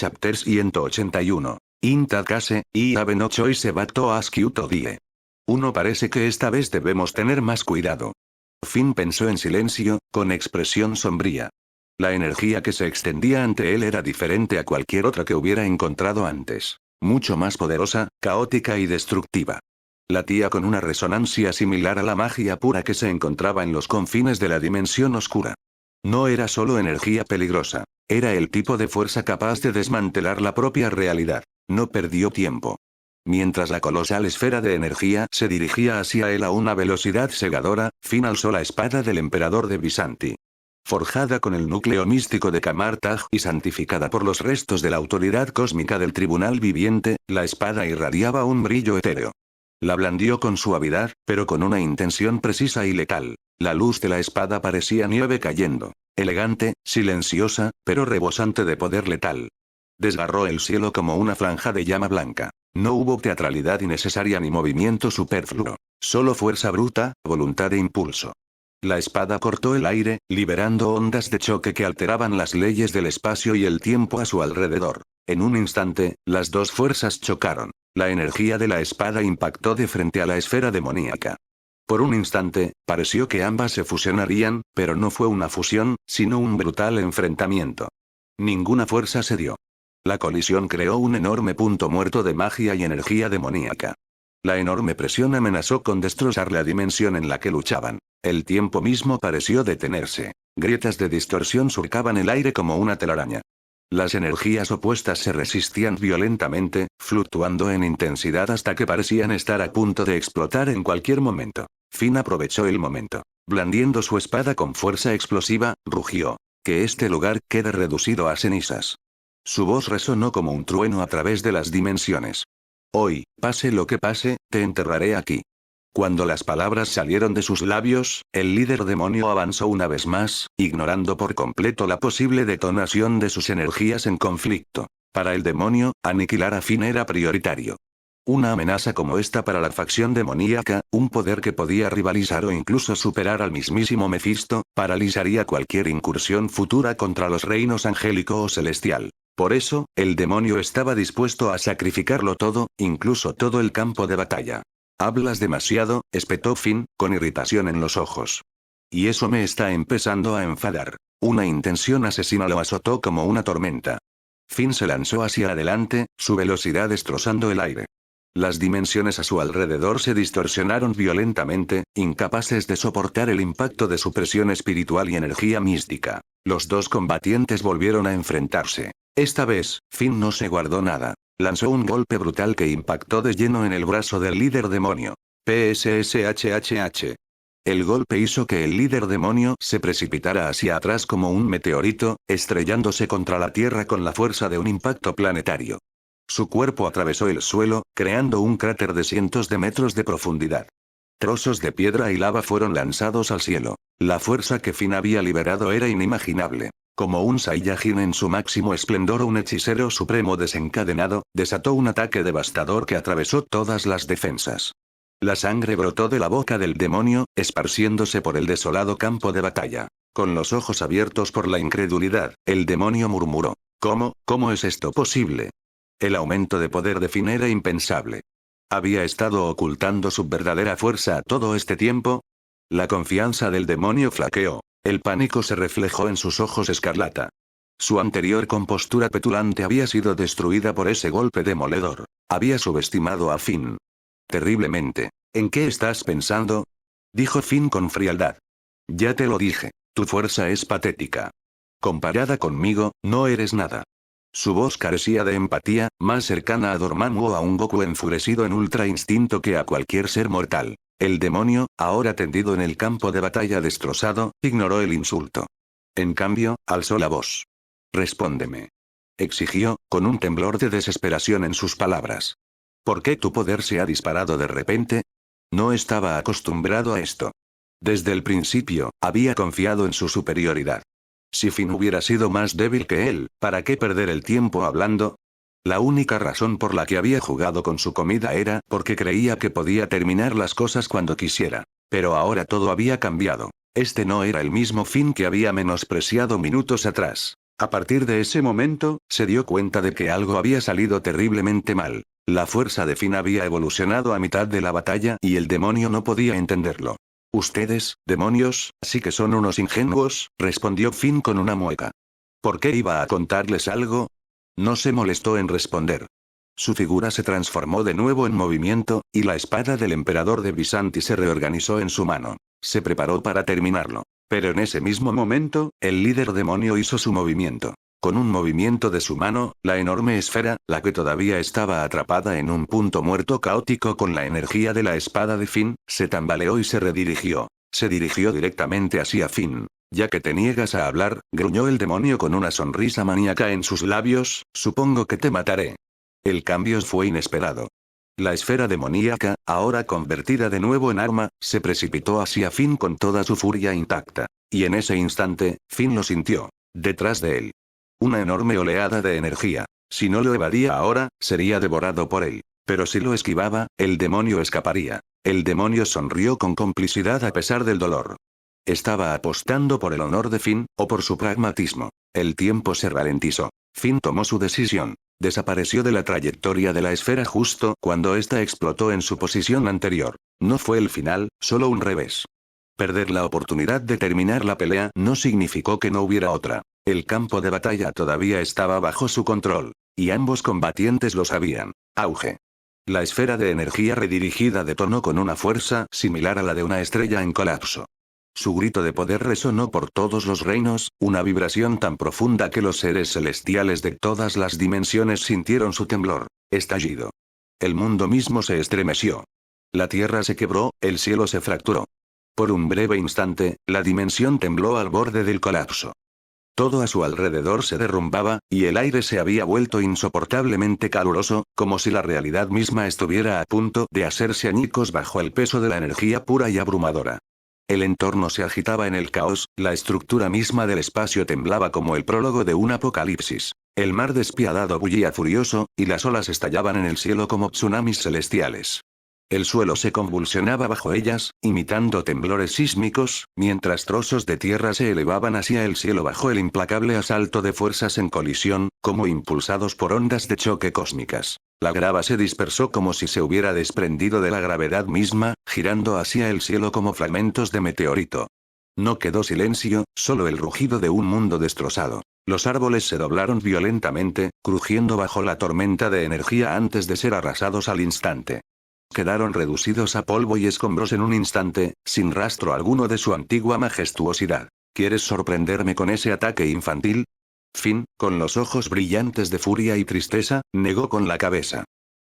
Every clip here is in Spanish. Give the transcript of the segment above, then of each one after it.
Chapter 181. Intakase, I have no choice but to ask you to die. Uno parece que esta vez debemos tener más cuidado. Finn pensó en silencio, con expresión sombría. La energía que se extendía ante él era diferente a cualquier otra que hubiera encontrado antes. Mucho más poderosa, caótica y destructiva. Latía con una resonancia similar a la magia pura que se encontraba en los confines de la dimensión oscura. No era solo energía peligrosa. Era el tipo de fuerza capaz de desmantelar la propia realidad. No perdió tiempo. Mientras la colosal esfera de energía se dirigía hacia él a una velocidad cegadora, Finn alzó la espada del emperador de Byzanti. Forjada con el núcleo místico de Kamartaj y santificada por los restos de la autoridad cósmica del tribunal viviente, la espada irradiaba un brillo etéreo. La blandió con suavidad, pero con una intención precisa y letal. La luz de la espada parecía nieve cayendo. Elegante, silenciosa, pero rebosante de poder letal. Desgarró el cielo como una franja de llama blanca. No hubo teatralidad innecesaria ni movimiento superfluo. Solo fuerza bruta, voluntad e impulso. La espada cortó el aire, liberando ondas de choque que alteraban las leyes del espacio y el tiempo a su alrededor. En un instante, las dos fuerzas chocaron. La energía de la espada impactó de frente a la esfera demoníaca. Por un instante, pareció que ambas se fusionarían, pero no fue una fusión, sino un brutal enfrentamiento. Ninguna fuerza se dio. La colisión creó un enorme punto muerto de magia y energía demoníaca. La enorme presión amenazó con destrozar la dimensión en la que luchaban. El tiempo mismo pareció detenerse. Grietas de distorsión surcaban el aire como una telaraña. Las energías opuestas se resistían violentamente, fluctuando en intensidad hasta que parecían estar a punto de explotar en cualquier momento. Finn aprovechó el momento. Blandiendo su espada con fuerza explosiva, rugió. Que este lugar quede reducido a cenizas. Su voz resonó como un trueno a través de las dimensiones. Hoy, pase lo que pase, te enterraré aquí. Cuando las palabras salieron de sus labios, el líder demonio avanzó una vez más, ignorando por completo la posible detonación de sus energías en conflicto. Para el demonio, aniquilar a Finn era prioritario. Una amenaza como esta para la facción demoníaca, un poder que podía rivalizar o incluso superar al mismísimo Mefisto, paralizaría cualquier incursión futura contra los reinos angélico o celestial. Por eso, el demonio estaba dispuesto a sacrificarlo todo, incluso todo el campo de batalla. Hablas demasiado, espetó Finn, con irritación en los ojos. Y eso me está empezando a enfadar. Una intención asesina lo azotó como una tormenta. Finn se lanzó hacia adelante, su velocidad destrozando el aire. Las dimensiones a su alrededor se distorsionaron violentamente, incapaces de soportar el impacto de su presión espiritual y energía mística. Los dos combatientes volvieron a enfrentarse. Esta vez, Finn no se guardó nada. Lanzó un golpe brutal que impactó de lleno en el brazo del líder demonio. PSSHHH. El golpe hizo que el líder demonio se precipitara hacia atrás como un meteorito, estrellándose contra la Tierra con la fuerza de un impacto planetario. Su cuerpo atravesó el suelo, creando un cráter de cientos de metros de profundidad. Trozos de piedra y lava fueron lanzados al cielo. La fuerza que Finn había liberado era inimaginable. Como un Saiyajin en su máximo esplendor o un hechicero supremo desencadenado, desató un ataque devastador que atravesó todas las defensas. La sangre brotó de la boca del demonio, esparciéndose por el desolado campo de batalla. Con los ojos abiertos por la incredulidad, el demonio murmuró. ¿Cómo es esto posible? El aumento de poder de Finn era impensable. ¿Había estado ocultando su verdadera fuerza todo este tiempo? La confianza del demonio flaqueó. El pánico se reflejó en sus ojos escarlata. Su anterior compostura petulante había sido destruida por ese golpe demoledor. Había subestimado a Finn. Terriblemente. ¿En qué estás pensando? Dijo Finn con frialdad. Ya te lo dije. Tu fuerza es patética. Comparada conmigo, no eres nada. Su voz carecía de empatía, más cercana a Dormammu o a un Goku enfurecido en ultra instinto que a cualquier ser mortal. El demonio, ahora tendido en el campo de batalla destrozado, ignoró el insulto. En cambio, alzó la voz. Respóndeme. Exigió, con un temblor de desesperación en sus palabras. ¿Por qué tu poder se ha disparado de repente? No estaba acostumbrado a esto. Desde el principio, había confiado en su superioridad. Si Finn hubiera sido más débil que él, ¿para qué perder el tiempo hablando? La única razón por la que había jugado con su comida era porque creía que podía terminar las cosas cuando quisiera. Pero ahora todo había cambiado. Este no era el mismo Finn que había menospreciado minutos atrás. A partir de ese momento, se dio cuenta de que algo había salido terriblemente mal. La fuerza de Finn había evolucionado a mitad de la batalla y el demonio no podía entenderlo. Ustedes, demonios, sí que son unos ingenuos, respondió Finn con una mueca. ¿Por qué iba a contarles algo? No se molestó en responder. Su figura se transformó de nuevo en movimiento, y la espada del emperador de Byzanti se reorganizó en su mano. Se preparó para terminarlo. Pero en ese mismo momento, el líder demonio hizo su movimiento. Con un movimiento de su mano, la enorme esfera, la que todavía estaba atrapada en un punto muerto caótico con la energía de la espada de Finn, se tambaleó y se redirigió. Se dirigió directamente hacia Finn. Ya que te niegas a hablar, gruñó el demonio con una sonrisa maníaca en sus labios, supongo que te mataré. El cambio fue inesperado. La esfera demoníaca, ahora convertida de nuevo en arma, se precipitó hacia Finn con toda su furia intacta. Y en ese instante, Finn lo sintió. Detrás de él. Una enorme oleada de energía. Si no lo evadía ahora, sería devorado por él. Pero si lo esquivaba, el demonio escaparía. El demonio sonrió con complicidad a pesar del dolor. ¿Estaba apostando por el honor de Finn, o por su pragmatismo? El tiempo se ralentizó. Finn tomó su decisión. Desapareció de la trayectoria de la esfera justo cuando ésta explotó en su posición anterior. No fue el final, solo un revés. Perder la oportunidad de terminar la pelea no significó que no hubiera otra. El campo de batalla todavía estaba bajo su control. Y ambos combatientes lo sabían. Auge. La esfera de energía redirigida detonó con una fuerza similar a la de una estrella en colapso. Su grito de poder resonó por todos los reinos, una vibración tan profunda que los seres celestiales de todas las dimensiones sintieron su temblor. Estallido. El mundo mismo se estremeció. La tierra se quebró, el cielo se fracturó. Por un breve instante, la dimensión tembló al borde del colapso. Todo a su alrededor se derrumbaba, y el aire se había vuelto insoportablemente caluroso, como si la realidad misma estuviera a punto de hacerse añicos bajo el peso de la energía pura y abrumadora. El entorno se agitaba en el caos, la estructura misma del espacio temblaba como el prólogo de un apocalipsis. El mar despiadado bullía furioso, y las olas estallaban en el cielo como tsunamis celestiales. El suelo se convulsionaba bajo ellas, imitando temblores sísmicos, mientras trozos de tierra se elevaban hacia el cielo bajo el implacable asalto de fuerzas en colisión, como impulsados por ondas de choque cósmicas. La grava se dispersó como si se hubiera desprendido de la gravedad misma, girando hacia el cielo como fragmentos de meteorito. No quedó silencio, solo el rugido de un mundo destrozado. Los árboles se doblaron violentamente, crujiendo bajo la tormenta de energía antes de ser arrasados al instante. Quedaron reducidos a polvo y escombros en un instante, sin rastro alguno de su antigua majestuosidad. ¿Quieres sorprenderme con ese ataque infantil? Finn, con los ojos brillantes de furia y tristeza, negó con la cabeza.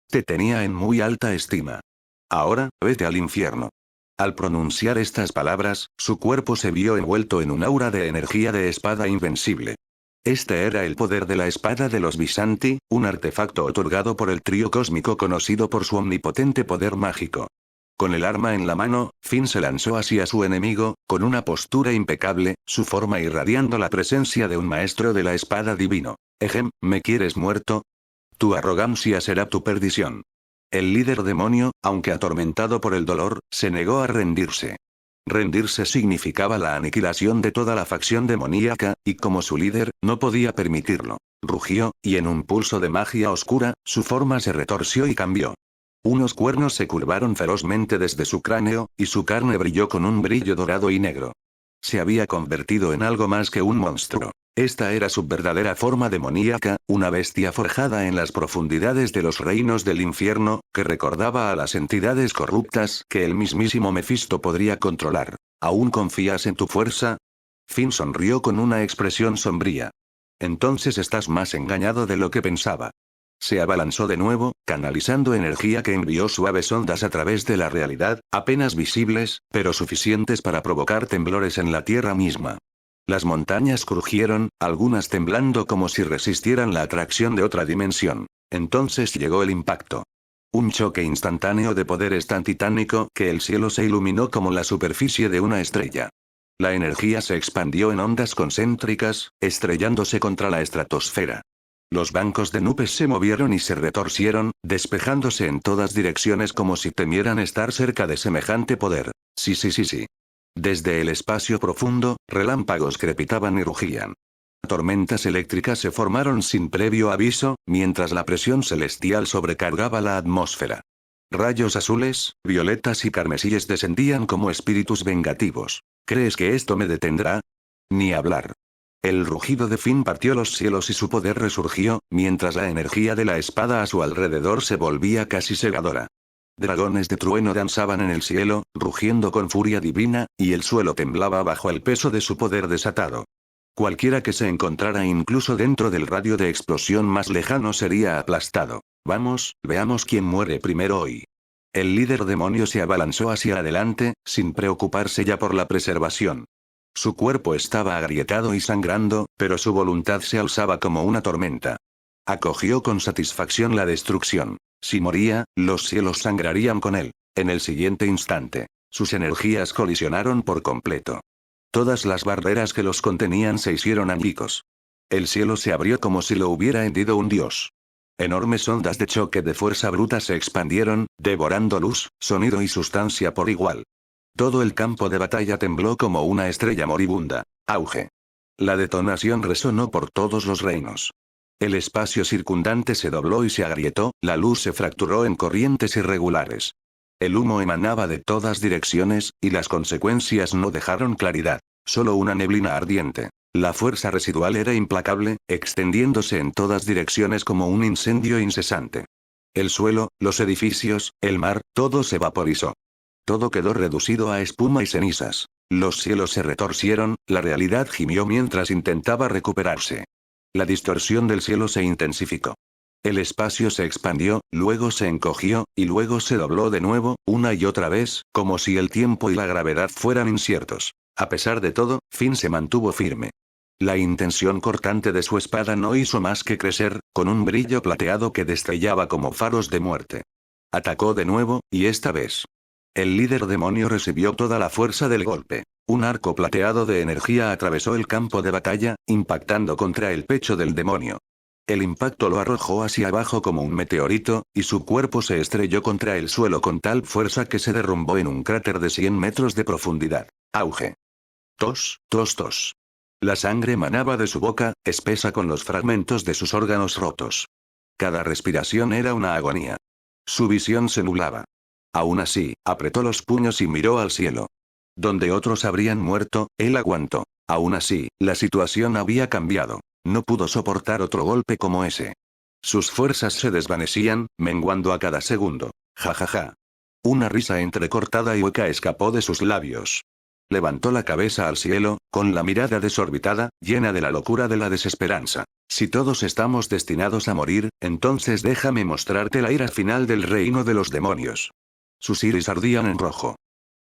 Te tenía en muy alta estima. Ahora, vete al infierno. Al pronunciar estas palabras, su cuerpo se vio envuelto en un aura de energía de espada invencible. Este era el poder de la espada de los Byzanti, un artefacto otorgado por el trío cósmico conocido por su omnipotente poder mágico. Con el arma en la mano, Finn se lanzó hacia su enemigo, con una postura impecable, su forma irradiando la presencia de un maestro de la espada divino. Ejem, ¿me quieres muerto? Tu arrogancia será tu perdición. El líder demonio, aunque atormentado por el dolor, se negó a rendirse. Rendirse significaba la aniquilación de toda la facción demoníaca, y como su líder, no podía permitirlo. Rugió, y en un pulso de magia oscura, su forma se retorció y cambió. Unos cuernos se curvaron ferozmente desde su cráneo, y su carne brilló con un brillo dorado y negro. Se había convertido en algo más que un monstruo. Esta era su verdadera forma demoníaca, una bestia forjada en las profundidades de los reinos del infierno, que recordaba a las entidades corruptas que el mismísimo Mefisto podría controlar. ¿Aún confías en tu fuerza? Finn sonrió con una expresión sombría. Entonces estás más engañado de lo que pensaba. Se abalanzó de nuevo, canalizando energía que envió suaves ondas a través de la realidad, apenas visibles, pero suficientes para provocar temblores en la tierra misma. Las montañas crujieron, algunas temblando como si resistieran la atracción de otra dimensión. Entonces llegó el impacto. Un choque instantáneo de poderes tan titánico que el cielo se iluminó como la superficie de una estrella. La energía se expandió en ondas concéntricas, estrellándose contra la estratosfera. Los bancos de nubes se movieron y se retorcieron, despejándose en todas direcciones como si temieran estar cerca de semejante poder. Sí. Desde el espacio profundo, relámpagos crepitaban y rugían. Tormentas eléctricas se formaron sin previo aviso, mientras la presión celestial sobrecargaba la atmósfera. Rayos azules, violetas y carmesíes descendían como espíritus vengativos. ¿Crees que esto me detendrá? Ni hablar. El rugido de Finn partió los cielos y su poder resurgió, mientras la energía de la espada a su alrededor se volvía casi cegadora. Dragones de trueno danzaban en el cielo, rugiendo con furia divina, y el suelo temblaba bajo el peso de su poder desatado. Cualquiera que se encontrara incluso dentro del radio de explosión más lejano sería aplastado. Vamos, veamos quién muere primero hoy. El líder demonio se abalanzó hacia adelante, sin preocuparse ya por la preservación. Su cuerpo estaba agrietado y sangrando, pero su voluntad se alzaba como una tormenta. Acogió con satisfacción la destrucción. Si moría, los cielos sangrarían con él. En el siguiente instante, sus energías colisionaron por completo. Todas las barreras que los contenían se hicieron añicos. El cielo se abrió como si lo hubiera hendido un dios. Enormes ondas de choque de fuerza bruta se expandieron, devorando luz, sonido y sustancia por igual. Todo el campo de batalla tembló como una estrella moribunda. Auge. La detonación resonó por todos los reinos. El espacio circundante se dobló y se agrietó, la luz se fracturó en corrientes irregulares. El humo emanaba de todas direcciones, y las consecuencias no dejaron claridad, solo una neblina ardiente. La fuerza residual era implacable, extendiéndose en todas direcciones como un incendio incesante. El suelo, los edificios, el mar, todo se vaporizó. Todo quedó reducido a espuma y cenizas. Los cielos se retorcieron, la realidad gimió mientras intentaba recuperarse. La distorsión del cielo se intensificó. El espacio se expandió, luego se encogió, y luego se dobló de nuevo, una y otra vez, como si el tiempo y la gravedad fueran inciertos. A pesar de todo, Finn se mantuvo firme. La intención cortante de su espada no hizo más que crecer, con un brillo plateado que destellaba como faros de muerte. Atacó de nuevo, y esta vez. El líder demonio recibió toda la fuerza del golpe. Un arco plateado de energía atravesó el campo de batalla, impactando contra el pecho del demonio. El impacto lo arrojó hacia abajo como un meteorito, y su cuerpo se estrelló contra el suelo con tal fuerza que se derrumbó en un cráter de 100 metros de profundidad. Auge. Tos, tos, tos. La sangre manaba de su boca, espesa con los fragmentos de sus órganos rotos. Cada respiración era una agonía. Su visión se nublaba. Aún así, apretó los puños y miró al cielo. Donde otros habrían muerto, él aguantó. Aún así, la situación había cambiado. No pudo soportar otro golpe como ese. Sus fuerzas se desvanecían, menguando a cada segundo. Ja ja ja. Una risa entrecortada y hueca escapó de sus labios. Levantó la cabeza al cielo, con la mirada desorbitada, llena de la locura de la desesperanza. Si todos estamos destinados a morir, entonces déjame mostrarte la ira final del reino de los demonios. Sus iris ardían en rojo.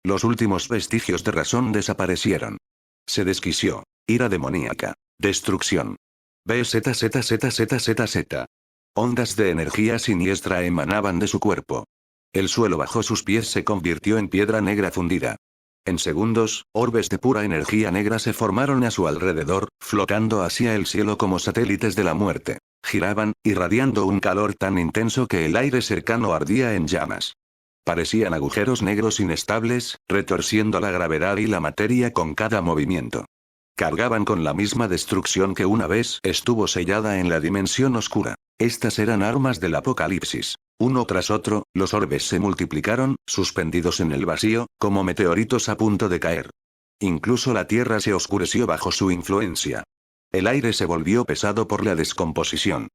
Los últimos vestigios de razón desaparecieron. Se desquició. Ira demoníaca. Destrucción. BZZZZZZ. Ondas de energía siniestra emanaban de su cuerpo. El suelo bajo sus pies se convirtió en piedra negra fundida. En segundos, orbes de pura energía negra se formaron a su alrededor, flotando hacia el cielo como satélites de la muerte. Giraban, irradiando un calor tan intenso que el aire cercano ardía en llamas. Parecían agujeros negros inestables, retorciendo la gravedad y la materia con cada movimiento. Cargaban con la misma destrucción que una vez estuvo sellada en la dimensión oscura. Estas eran armas del apocalipsis. Uno tras otro, los orbes se multiplicaron, suspendidos en el vacío, como meteoritos a punto de caer. Incluso la tierra se oscureció bajo su influencia. El aire se volvió pesado por la descomposición.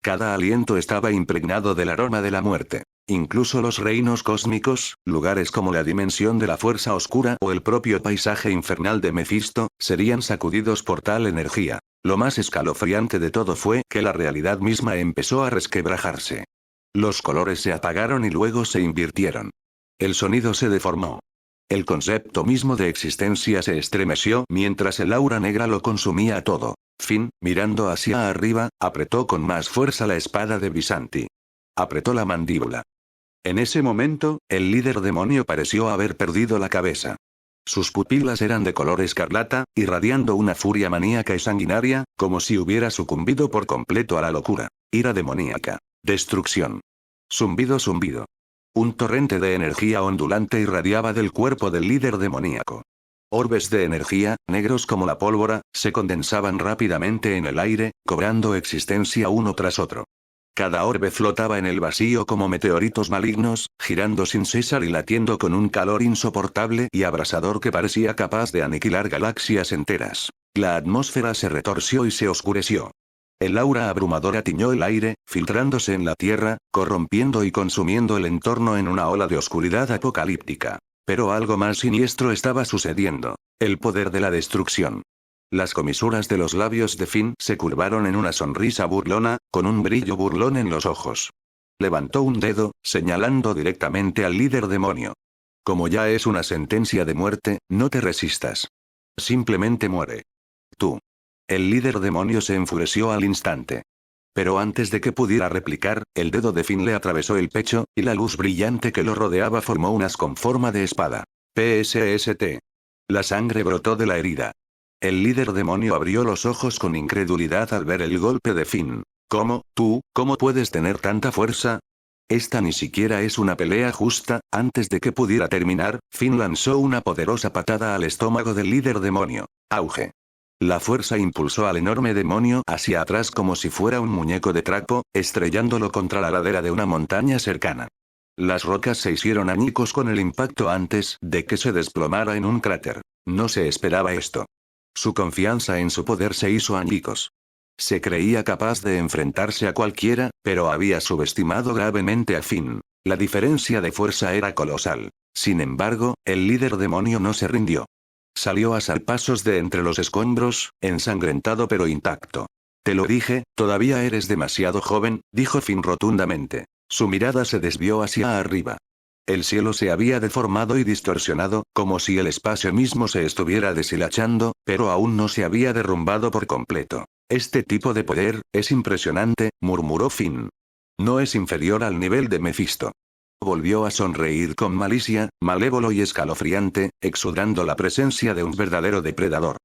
Cada aliento estaba impregnado del aroma de la muerte. Incluso los reinos cósmicos, lugares como la dimensión de la fuerza oscura o el propio paisaje infernal de Mefisto, serían sacudidos por tal energía. Lo más escalofriante de todo fue que la realidad misma empezó a resquebrajarse. Los colores se apagaron y luego se invirtieron. El sonido se deformó. El concepto mismo de existencia se estremeció mientras el aura negra lo consumía todo. Finn, mirando hacia arriba, apretó con más fuerza la espada de Visanti. Apretó la mandíbula. En ese momento, el líder demonio pareció haber perdido la cabeza. Sus pupilas eran de color escarlata, irradiando una furia maníaca y sanguinaria, como si hubiera sucumbido por completo a la locura. Ira demoníaca. Destrucción. Zumbido, zumbido. Un torrente de energía ondulante irradiaba del cuerpo del líder demoníaco. Orbes de energía, negros como la pólvora, se condensaban rápidamente en el aire, cobrando existencia uno tras otro. Cada orbe flotaba en el vacío como meteoritos malignos, girando sin cesar y latiendo con un calor insoportable y abrasador que parecía capaz de aniquilar galaxias enteras. La atmósfera se retorció y se oscureció. El aura abrumadora tiñó el aire, filtrándose en la tierra, corrompiendo y consumiendo el entorno en una ola de oscuridad apocalíptica. Pero algo más siniestro estaba sucediendo. El poder de la destrucción. Las comisuras de los labios de Finn se curvaron en una sonrisa burlona, con un brillo burlón en los ojos. Levantó un dedo, señalando directamente al líder demonio. Como ya es una sentencia de muerte, no te resistas. Simplemente muere. Tú. El líder demonio se enfureció al instante. Pero antes de que pudiera replicar, el dedo de Finn le atravesó el pecho, y la luz brillante que lo rodeaba formó un as con forma de espada. PSST. La sangre brotó de la herida. El líder demonio abrió los ojos con incredulidad al ver el golpe de Finn. ¿Cómo, tú, cómo puedes tener tanta fuerza? Esta ni siquiera es una pelea justa. Antes de que pudiera terminar, Finn lanzó una poderosa patada al estómago del líder demonio. Auge. La fuerza impulsó al enorme demonio hacia atrás como si fuera un muñeco de trapo, estrellándolo contra la ladera de una montaña cercana. Las rocas se hicieron añicos con el impacto antes de que se desplomara en un cráter. No se esperaba esto. Su confianza en su poder se hizo añicos. Se creía capaz de enfrentarse a cualquiera, pero había subestimado gravemente a Finn. La diferencia de fuerza era colosal. Sin embargo, el líder demonio no se rindió. Salió a salpasos de entre los escombros, ensangrentado pero intacto. Te lo dije, todavía eres demasiado joven, dijo Finn rotundamente. Su mirada se desvió hacia arriba. El cielo se había deformado y distorsionado, como si el espacio mismo se estuviera deshilachando, pero aún no se había derrumbado por completo. Este tipo de poder, es impresionante, murmuró Finn. No es inferior al nivel de Mefisto. Volvió a sonreír con malicia, malévolo y escalofriante, exudando la presencia de un verdadero depredador.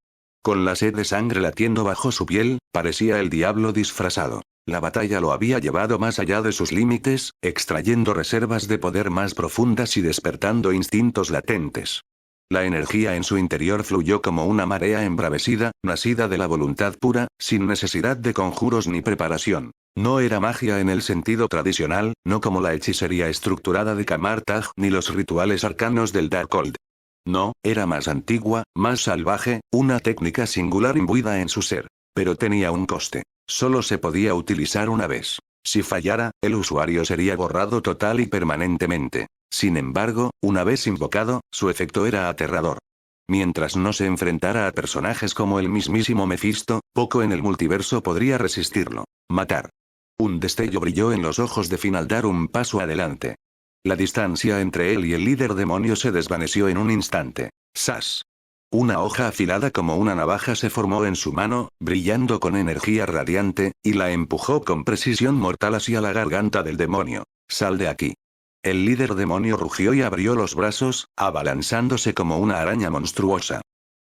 Con la sed de sangre latiendo bajo su piel, parecía el diablo disfrazado. La batalla lo había llevado más allá de sus límites, extrayendo reservas de poder más profundas y despertando instintos latentes. La energía en su interior fluyó como una marea embravecida, nacida de la voluntad pura, sin necesidad de conjuros ni preparación. No era magia en el sentido tradicional, no como la hechicería estructurada de Kamartaj ni los rituales arcanos del Darkhold. No, era más antigua, más salvaje, una técnica singular imbuida en su ser. Pero tenía un coste. Solo se podía utilizar una vez. Si fallara, el usuario sería borrado total y permanentemente. Sin embargo, una vez invocado, su efecto era aterrador. Mientras no se enfrentara a personajes como el mismísimo Mefisto, poco en el multiverso podría resistirlo. Matar. Un destello brilló en los ojos de Finn al dar un paso adelante. La distancia entre él y el líder demonio se desvaneció en un instante. ¡Sas! Una hoja afilada como una navaja se formó en su mano, brillando con energía radiante, y la empujó con precisión mortal hacia la garganta del demonio. ¡Sal de aquí! El líder demonio rugió y abrió los brazos, abalanzándose como una araña monstruosa.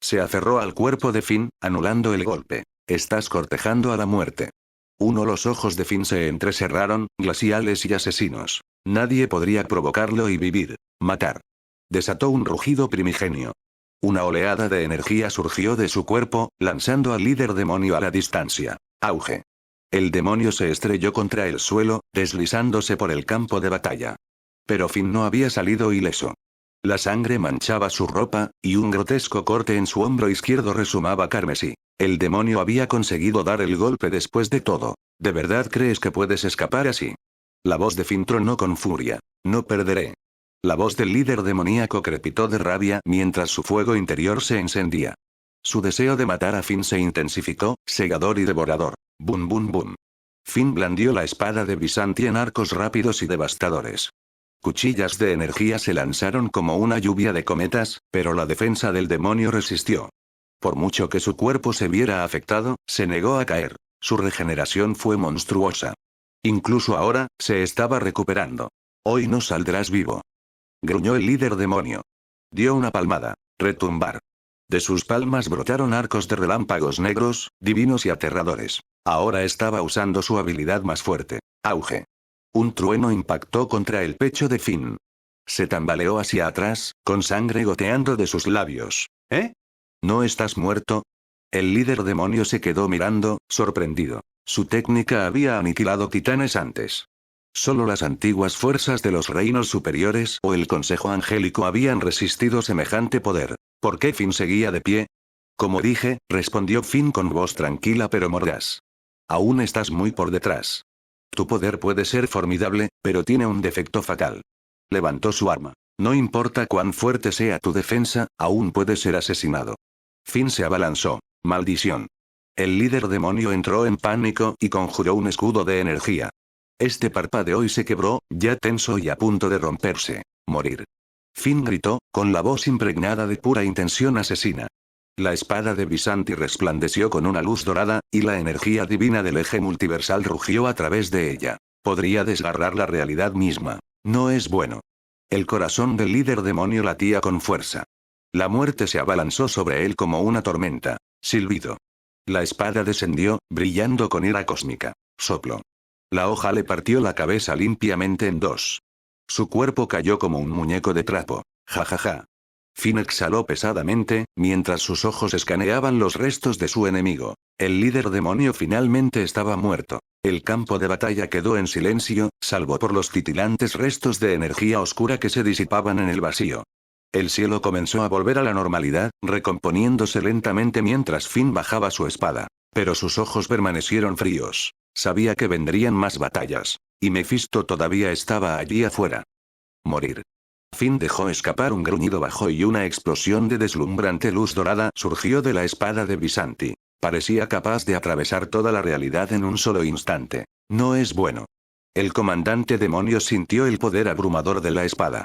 Se aferró al cuerpo de Finn, anulando el golpe. Estás cortejando a la muerte. Los ojos de Finn se entrecerraron, glaciales y asesinos. Nadie podría provocarlo y vivir. Matar. Desató un rugido primigenio. Una oleada de energía surgió de su cuerpo, lanzando al líder demonio a la distancia. Auge. El demonio se estrelló contra el suelo, deslizándose por el campo de batalla. Pero Finn no había salido ileso. La sangre manchaba su ropa, y un grotesco corte en su hombro izquierdo resumaba carmesí. El demonio había conseguido dar el golpe después de todo. ¿De verdad crees que puedes escapar así? La voz de Finn tronó con furia. No perderé. La voz del líder demoníaco crepitó de rabia mientras su fuego interior se encendía. Su deseo de matar a Finn se intensificó, cegador y devorador. Bum bum bum. Finn blandió la espada de Byzanti en arcos rápidos y devastadores. Cuchillas de energía se lanzaron como una lluvia de cometas, pero la defensa del demonio resistió. Por mucho que su cuerpo se viera afectado, se negó a caer. Su regeneración fue monstruosa. Incluso ahora, se estaba recuperando. Hoy no saldrás vivo. Gruñó el líder demonio. Dio una palmada. Retumbar. De sus palmas brotaron arcos de relámpagos negros, divinos y aterradores. Ahora estaba usando su habilidad más fuerte. Auge. Un trueno impactó contra el pecho de Finn. Se tambaleó hacia atrás, con sangre goteando de sus labios. ¿Eh? ¿No estás muerto? El líder demonio se quedó mirando, sorprendido. Su técnica había aniquilado titanes antes. Solo las antiguas fuerzas de los reinos superiores o el Consejo Angélico habían resistido semejante poder. ¿Por qué Finn seguía de pie? Como dije, respondió Finn con voz tranquila pero mordaz. Aún estás muy por detrás. Tu poder puede ser formidable, pero tiene un defecto fatal. Levantó su arma. No importa cuán fuerte sea tu defensa, aún puedes ser asesinado. Finn se abalanzó. Maldición. El líder demonio entró en pánico y conjuró un escudo de energía. Este parpadeó y se quebró, ya tenso y a punto de romperse. Morir. Finn gritó, con la voz impregnada de pura intención asesina. La espada de Visanti resplandeció con una luz dorada, y la energía divina del eje multiversal rugió a través de ella. Podría desgarrar la realidad misma. No es bueno. El corazón del líder demonio latía con fuerza. La muerte se abalanzó sobre él como una tormenta. Silbido. La espada descendió, brillando con ira cósmica. Soplo. La hoja le partió la cabeza limpiamente en dos. Su cuerpo cayó como un muñeco de trapo. Ja ja ja. Finn exhaló pesadamente, mientras sus ojos escaneaban los restos de su enemigo. El líder demonio finalmente estaba muerto. El campo de batalla quedó en silencio, salvo por los titilantes restos de energía oscura que se disipaban en el vacío. El cielo comenzó a volver a la normalidad, recomponiéndose lentamente mientras Finn bajaba su espada. Pero sus ojos permanecieron fríos. Sabía que vendrían más batallas. Y Mephisto todavía estaba allí afuera. Morir. Finn dejó escapar un gruñido bajo y una explosión de deslumbrante luz dorada surgió de la espada de Visanti. Parecía capaz de atravesar toda la realidad en un solo instante. No es bueno. El comandante demonio sintió el poder abrumador de la espada.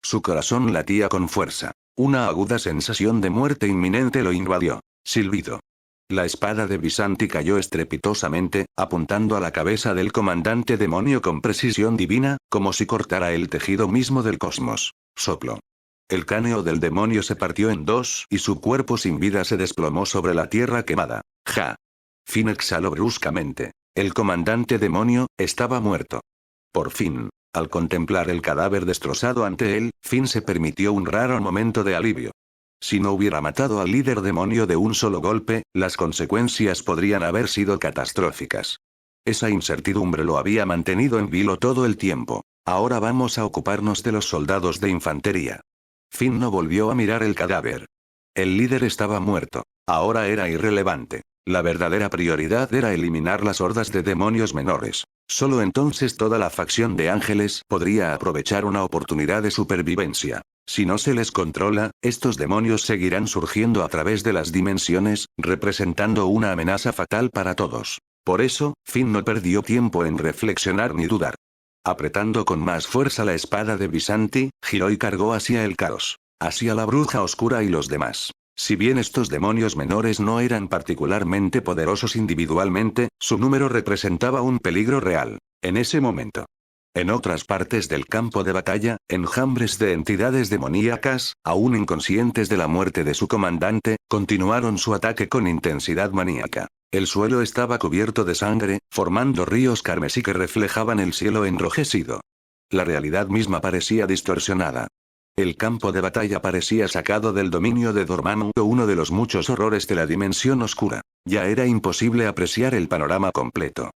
Su corazón latía con fuerza. Una aguda sensación de muerte inminente lo invadió. Silbido. La espada de Visanti cayó estrepitosamente, apuntando a la cabeza del comandante demonio con precisión divina, como si cortara el tejido mismo del cosmos. Soplo. El cráneo del demonio se partió en dos y su cuerpo sin vida se desplomó sobre la tierra quemada. Ja. Finn exhaló bruscamente. El comandante demonio estaba muerto. Por fin. Al contemplar el cadáver destrozado ante él, Finn se permitió un raro momento de alivio. Si no hubiera matado al líder demonio de un solo golpe, las consecuencias podrían haber sido catastróficas. Esa incertidumbre lo había mantenido en vilo todo el tiempo. Ahora vamos a ocuparnos de los soldados de infantería. Finn no volvió a mirar el cadáver. El líder estaba muerto. Ahora era irrelevante. La verdadera prioridad era eliminar las hordas de demonios menores. Solo entonces toda la facción de ángeles podría aprovechar una oportunidad de supervivencia. Si no se les controla, estos demonios seguirán surgiendo a través de las dimensiones, representando una amenaza fatal para todos. Por eso, Finn no perdió tiempo en reflexionar ni dudar. Apretando con más fuerza la espada de Visanti, giró y cargó hacia el caos, hacia la bruja oscura y los demás. Si bien estos demonios menores no eran particularmente poderosos individualmente, su número representaba un peligro real. En ese momento. En otras partes del campo de batalla, enjambres de entidades demoníacas, aún inconscientes de la muerte de su comandante, continuaron su ataque con intensidad maníaca. El suelo estaba cubierto de sangre, formando ríos carmesí que reflejaban el cielo enrojecido. La realidad misma parecía distorsionada. El campo de batalla parecía sacado del dominio de Dormammu, uno de los muchos horrores de la dimensión oscura. Ya era imposible apreciar el panorama completo.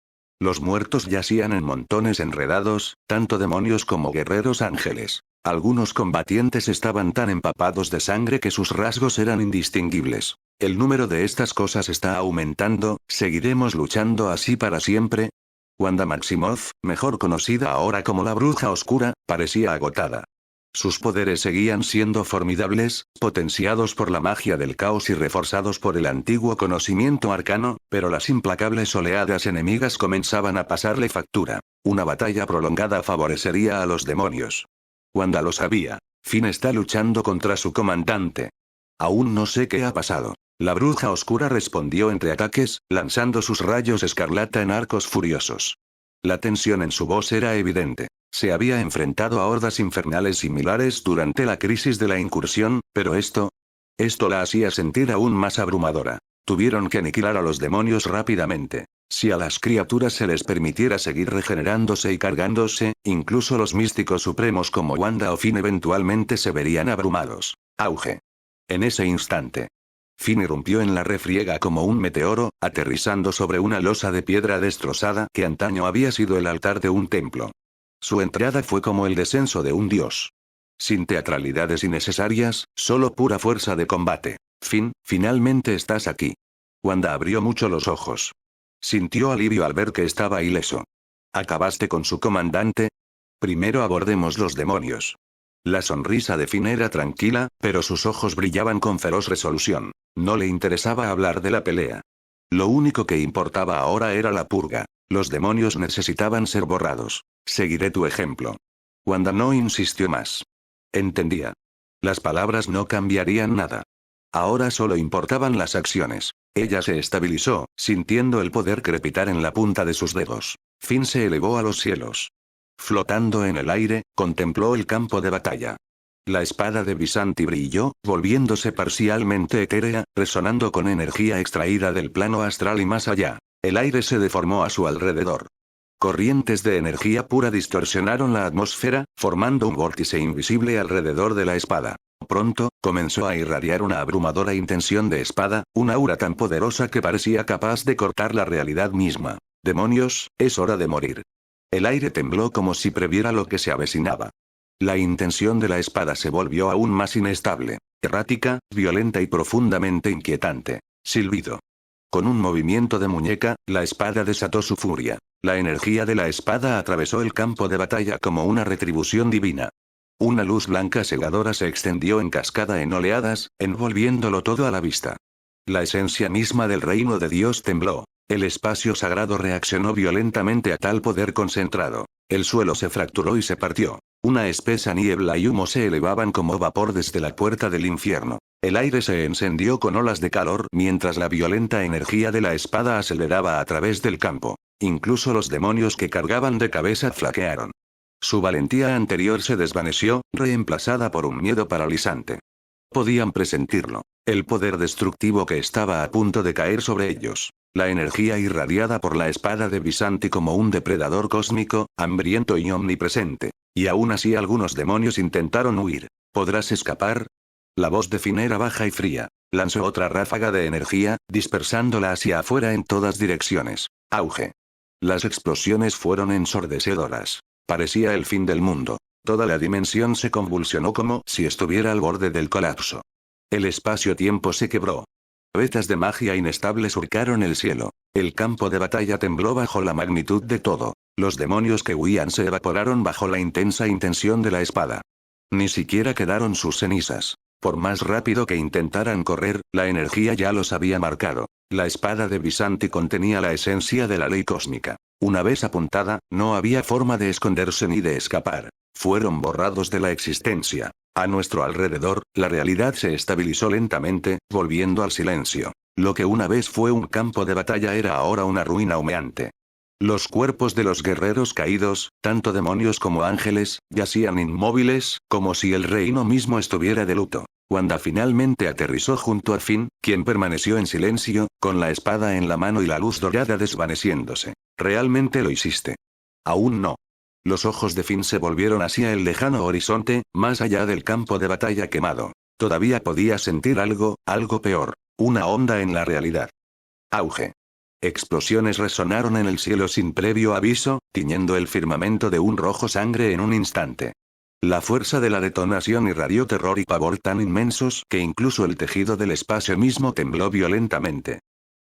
Los muertos yacían en montones enredados, tanto demonios como guerreros ángeles. Algunos combatientes estaban tan empapados de sangre que sus rasgos eran indistinguibles. El número de estas cosas está aumentando, ¿seguiremos luchando así para siempre? Wanda Maximoff, mejor conocida ahora como la Bruja Oscura, parecía agotada. Sus poderes seguían siendo formidables, potenciados por la magia del caos y reforzados por el antiguo conocimiento arcano, pero las implacables oleadas enemigas comenzaban a pasarle factura. Una batalla prolongada favorecería a los demonios. Wanda lo sabía. Finn está luchando contra su comandante. Aún no sé qué ha pasado. La Bruja Oscura respondió entre ataques, lanzando sus rayos escarlata en arcos furiosos. La tensión en su voz era evidente. Se había enfrentado a hordas infernales similares durante la crisis de la incursión, pero esto la hacía sentir aún más abrumadora. Tuvieron que aniquilar a los demonios rápidamente. Si a las criaturas se les permitiera seguir regenerándose y cargándose, incluso los místicos supremos como Wanda o Finn eventualmente se verían abrumados. Auge. En ese instante, Finn irrumpió en la refriega como un meteoro, aterrizando sobre una losa de piedra destrozada que antaño había sido el altar de un templo. Su entrada fue como el descenso de un dios. Sin teatralidades innecesarias, solo pura fuerza de combate. Finn, finalmente estás aquí. Wanda abrió mucho los ojos. Sintió alivio al ver que estaba ileso. ¿Acabaste con su comandante? Primero abordemos los demonios. La sonrisa de Finn era tranquila, pero sus ojos brillaban con feroz resolución. No le interesaba hablar de la pelea. Lo único que importaba ahora era la purga. Los demonios necesitaban ser borrados. Seguiré tu ejemplo. Wanda no insistió más. Entendía. Las palabras no cambiarían nada. Ahora solo importaban las acciones. Ella se estabilizó, sintiendo el poder crepitar en la punta de sus dedos. Finn se elevó a los cielos. Flotando en el aire, contempló el campo de batalla. La espada de Visanti brilló, volviéndose parcialmente etérea, resonando con energía extraída del plano astral y más allá. El aire se deformó a su alrededor. Corrientes de energía pura distorsionaron la atmósfera, formando un vórtice invisible alrededor de la espada. Pronto, comenzó a irradiar una abrumadora intención de espada, una aura tan poderosa que parecía capaz de cortar la realidad misma. ¡Demonios, es hora de morir! El aire tembló como si previera lo que se avecinaba. La intención de la espada se volvió aún más inestable, errática, violenta y profundamente inquietante. Silbido. Con un movimiento de muñeca, la espada desató su furia. La energía de la espada atravesó el campo de batalla como una retribución divina. Una luz blanca cegadora se extendió en cascada en oleadas, envolviéndolo todo a la vista. La esencia misma del reino de Dios tembló. El espacio sagrado reaccionó violentamente a tal poder concentrado. El suelo se fracturó y se partió. Una espesa niebla y humo se elevaban como vapor desde la puerta del infierno. El aire se encendió con olas de calor mientras la violenta energía de la espada aceleraba a través del campo. Incluso los demonios que cargaban de cabeza flaquearon. Su valentía anterior se desvaneció, reemplazada por un miedo paralizante. Podían presentirlo. El poder destructivo que estaba a punto de caer sobre ellos. La energía irradiada por la espada de Visanti como un depredador cósmico, hambriento y omnipresente. Y aún así algunos demonios intentaron huir. ¿Podrás escapar? La voz de Finn era baja y fría. Lanzó otra ráfaga de energía, dispersándola hacia afuera en todas direcciones. Auge. Las explosiones fueron ensordecedoras. Parecía el fin del mundo. Toda la dimensión se convulsionó como si estuviera al borde del colapso. El espacio-tiempo se quebró. Vetas de magia inestable surcaron el cielo. El campo de batalla tembló bajo la magnitud de todo. Los demonios que huían se evaporaron bajo la intensa intención de la espada. Ni siquiera quedaron sus cenizas. Por más rápido que intentaran correr, la energía ya los había marcado. La espada de Visanti contenía la esencia de la ley cósmica. Una vez apuntada, no había forma de esconderse ni de escapar. Fueron borrados de la existencia. A nuestro alrededor, la realidad se estabilizó lentamente, volviendo al silencio. Lo que una vez fue un campo de batalla era ahora una ruina humeante. Los cuerpos de los guerreros caídos, tanto demonios como ángeles, yacían inmóviles, como si el reino mismo estuviera de luto. Wanda finalmente aterrizó junto a Finn, quien permaneció en silencio, con la espada en la mano y la luz dorada desvaneciéndose. ¿Realmente lo hiciste? Aún no. Los ojos de Finn se volvieron hacia el lejano horizonte, más allá del campo de batalla quemado. Todavía podía sentir algo peor. Una onda en la realidad. Auge. Explosiones resonaron en el cielo sin previo aviso, tiñendo el firmamento de un rojo sangre en un instante. La fuerza de la detonación irradió terror y pavor tan inmensos que incluso el tejido del espacio mismo tembló violentamente.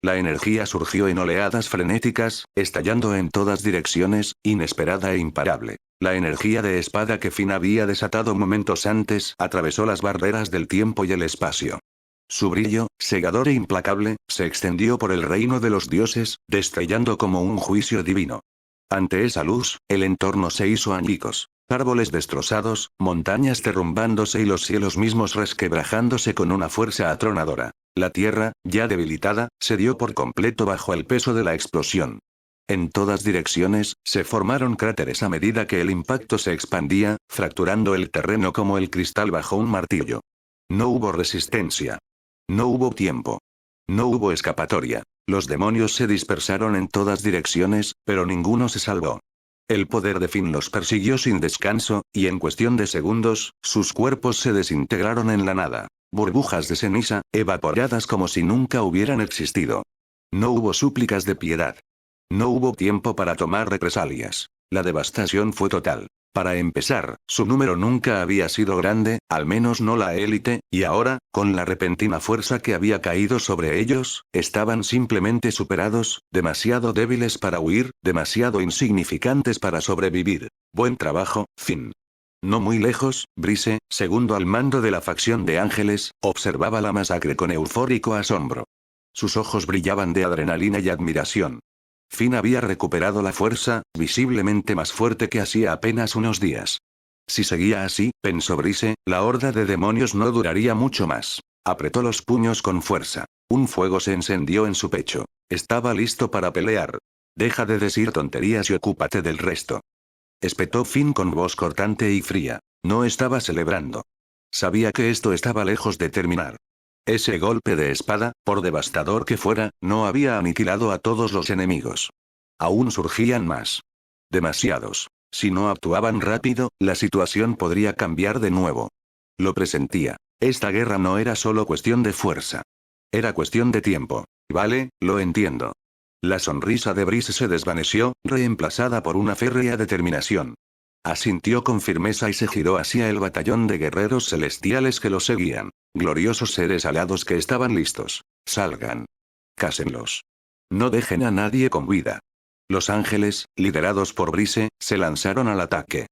La energía surgió en oleadas frenéticas, estallando en todas direcciones, inesperada e imparable. La energía de espada que Finn había desatado momentos antes atravesó las barreras del tiempo y el espacio. Su brillo, cegador e implacable, se extendió por el reino de los dioses, destellando como un juicio divino. Ante esa luz, el entorno se hizo añicos. Árboles destrozados, montañas derrumbándose y los cielos mismos resquebrajándose con una fuerza atronadora. La tierra, ya debilitada, cedió por completo bajo el peso de la explosión. En todas direcciones, se formaron cráteres a medida que el impacto se expandía, fracturando el terreno como el cristal bajo un martillo. No hubo resistencia. No hubo tiempo. No hubo escapatoria. Los demonios se dispersaron en todas direcciones, pero ninguno se salvó. El poder de Finn los persiguió sin descanso, y en cuestión de segundos, sus cuerpos se desintegraron en la nada. Burbujas de ceniza, evaporadas como si nunca hubieran existido. No hubo súplicas de piedad. No hubo tiempo para tomar represalias. La devastación fue total. Para empezar, su número nunca había sido grande, al menos no la élite, y ahora, con la repentina fuerza que había caído sobre ellos, estaban simplemente superados, demasiado débiles para huir, demasiado insignificantes para sobrevivir. Buen trabajo, Finn. No muy lejos, Brice, segundo al mando de la facción de ángeles, observaba la masacre con eufórico asombro. Sus ojos brillaban de adrenalina y admiración. Finn había recuperado la fuerza, visiblemente más fuerte que hacía apenas unos días. Si seguía así, pensó Brice, la horda de demonios no duraría mucho más. Apretó los puños con fuerza. Un fuego se encendió en su pecho. Estaba listo para pelear. Deja de decir tonterías y ocúpate del resto. Espetó Finn con voz cortante y fría. No estaba celebrando. Sabía que esto estaba lejos de terminar. Ese golpe de espada, por devastador que fuera, no había aniquilado a todos los enemigos. Aún surgían más. Demasiados. Si no actuaban rápido, la situación podría cambiar de nuevo. Lo presentía. Esta guerra no era solo cuestión de fuerza. Era cuestión de tiempo. Vale, lo entiendo. La sonrisa de Brice se desvaneció, reemplazada por una férrea determinación. Asintió con firmeza y se giró hacia el batallón de guerreros celestiales que lo seguían. Gloriosos seres alados que estaban listos. Salgan. Cásenlos. No dejen a nadie con vida. Los ángeles, liderados por Brice, se lanzaron al ataque.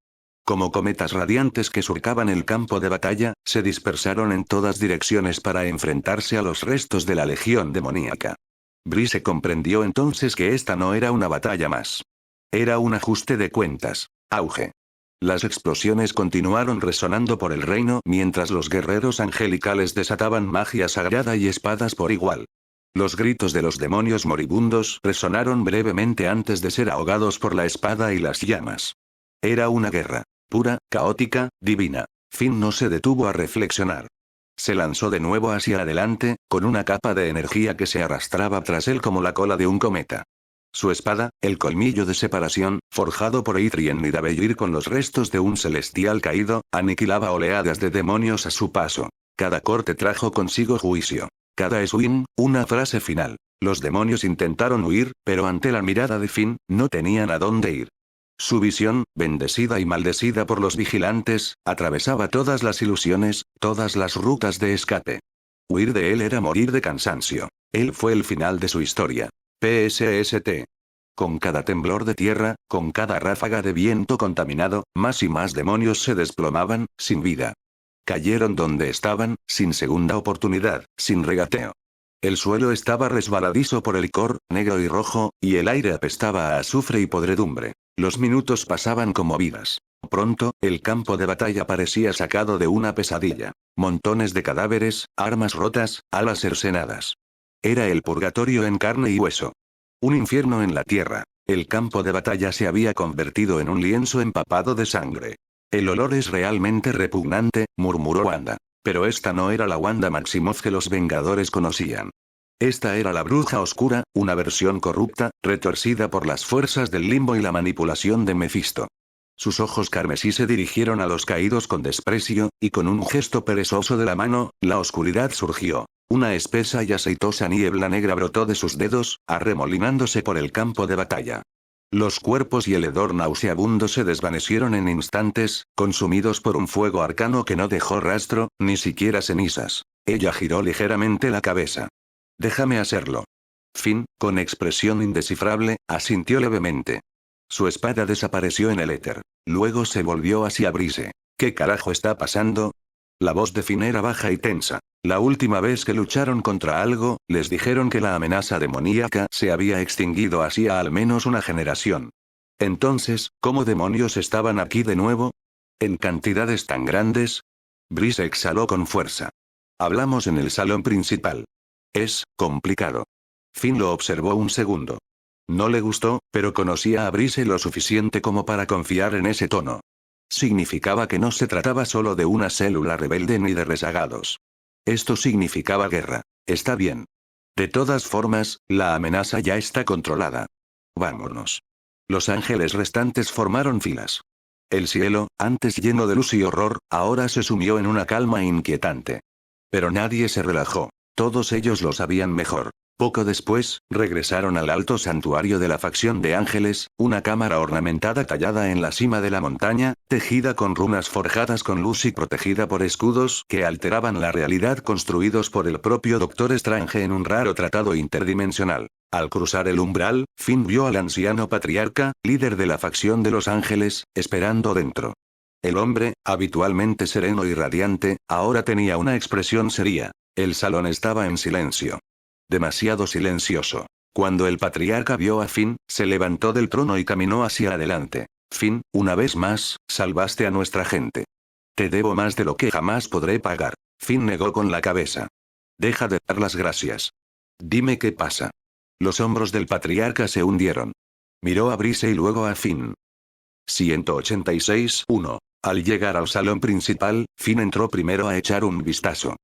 Como cometas radiantes que surcaban el campo de batalla, se dispersaron en todas direcciones para enfrentarse a los restos de la legión demoníaca. Brice comprendió entonces que esta no era una batalla más. Era un ajuste de cuentas. Auge. Las explosiones continuaron resonando por el reino mientras los guerreros angelicales desataban magia sagrada y espadas por igual. Los gritos de los demonios moribundos resonaron brevemente antes de ser ahogados por la espada y las llamas. Era una guerra. Pura, caótica, divina. Finn no se detuvo a reflexionar. Se lanzó de nuevo hacia adelante, con una capa de energía que se arrastraba tras él como la cola de un cometa. Su espada, el colmillo de separación, forjado por Adrien Nidavellir con los restos de un celestial caído, aniquilaba oleadas de demonios a su paso. Cada corte trajo consigo juicio. Cada swing, una frase final. Los demonios intentaron huir, pero ante la mirada de Finn, no tenían a dónde ir. Su visión, bendecida y maldecida por los vigilantes, atravesaba todas las ilusiones, todas las rutas de escape. Huir de él era morir de cansancio. Él fue el final de su historia. PSST. Con cada temblor de tierra, con cada ráfaga de viento contaminado, más y más demonios se desplomaban, sin vida. Cayeron donde estaban, sin segunda oportunidad, sin regateo. El suelo estaba resbaladizo por el licor, negro y rojo, y el aire apestaba a azufre y podredumbre. Los minutos pasaban como vidas. Pronto, el campo de batalla parecía sacado de una pesadilla. Montones de cadáveres, armas rotas, alas cercenadas. Era el purgatorio en carne y hueso. Un infierno en la tierra. El campo de batalla se había convertido en un lienzo empapado de sangre. El olor es realmente repugnante, murmuró Wanda. Pero esta no era la Wanda Maximoff que los Vengadores conocían. Esta era la bruja oscura, una versión corrupta, retorcida por las fuerzas del limbo y la manipulación de Mephisto. Sus ojos carmesí se dirigieron a los caídos con desprecio, y con un gesto perezoso de la mano, la oscuridad surgió. Una espesa y aceitosa niebla negra brotó de sus dedos, arremolinándose por el campo de batalla. Los cuerpos y el hedor nauseabundo se desvanecieron en instantes, consumidos por un fuego arcano que no dejó rastro, ni siquiera cenizas. Ella giró ligeramente la cabeza. Déjame hacerlo. Finn, con expresión indescifrable, asintió levemente. Su espada desapareció en el éter. Luego se volvió hacia Brice. ¿Qué carajo está pasando? La voz de Finn era baja y tensa. La última vez que lucharon contra algo, les dijeron que la amenaza demoníaca se había extinguido hacía al menos una generación. Entonces, ¿cómo demonios estaban aquí de nuevo? ¿En cantidades tan grandes? Brice exhaló con fuerza. Hablamos en el salón principal. Es complicado. Finn lo observó un segundo. No le gustó, pero conocía a Brice lo suficiente como para confiar en ese tono. Significaba que no se trataba solo de una célula rebelde ni de rezagados. Esto significaba guerra. Está bien. De todas formas, la amenaza ya está controlada. Vámonos. Los ángeles restantes formaron filas. El cielo, antes lleno de luz y horror, ahora se sumió en una calma inquietante. Pero nadie se relajó. Todos ellos lo sabían mejor. Poco después, regresaron al alto santuario de la facción de ángeles, una cámara ornamentada tallada en la cima de la montaña, tejida con runas forjadas con luz y protegida por escudos que alteraban la realidad construidos por el propio Doctor Strange en un raro tratado interdimensional. Al cruzar el umbral, Finn vio al anciano patriarca, líder de la facción de los ángeles, esperando dentro. El hombre, habitualmente sereno y radiante, ahora tenía una expresión seria. El salón estaba en silencio. Demasiado silencioso. Cuando el patriarca vio a Finn, se levantó del trono y caminó hacia adelante. Finn, una vez más, salvaste a nuestra gente. Te debo más de lo que jamás podré pagar. Finn negó con la cabeza. Deja de dar las gracias. Dime qué pasa. Los hombros del patriarca se hundieron. Miró a Brice y luego a Finn. 186-1. Al llegar al salón principal, Finn entró primero a echar un vistazo.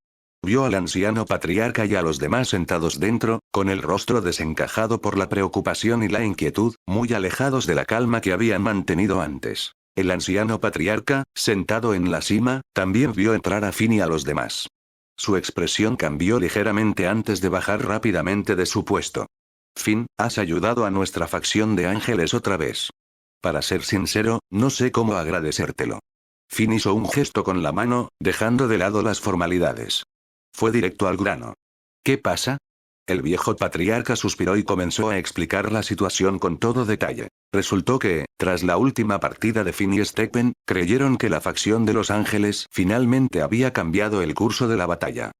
Vio al anciano patriarca y a los demás sentados dentro, con el rostro desencajado por la preocupación y la inquietud, muy alejados de la calma que habían mantenido antes. El anciano patriarca, sentado en la cima, también vio entrar a Finn y a los demás. Su expresión cambió ligeramente antes de bajar rápidamente de su puesto. Finn, has ayudado a nuestra facción de ángeles otra vez. Para ser sincero, no sé cómo agradecértelo. Finn hizo un gesto con la mano, dejando de lado las formalidades. Fue directo al grano. ¿Qué pasa? El viejo patriarca suspiró y comenzó a explicar la situación con todo detalle. Resultó que, tras la última partida de Finn y Stephen, creyeron que la facción de los ángeles finalmente había cambiado el curso de la batalla.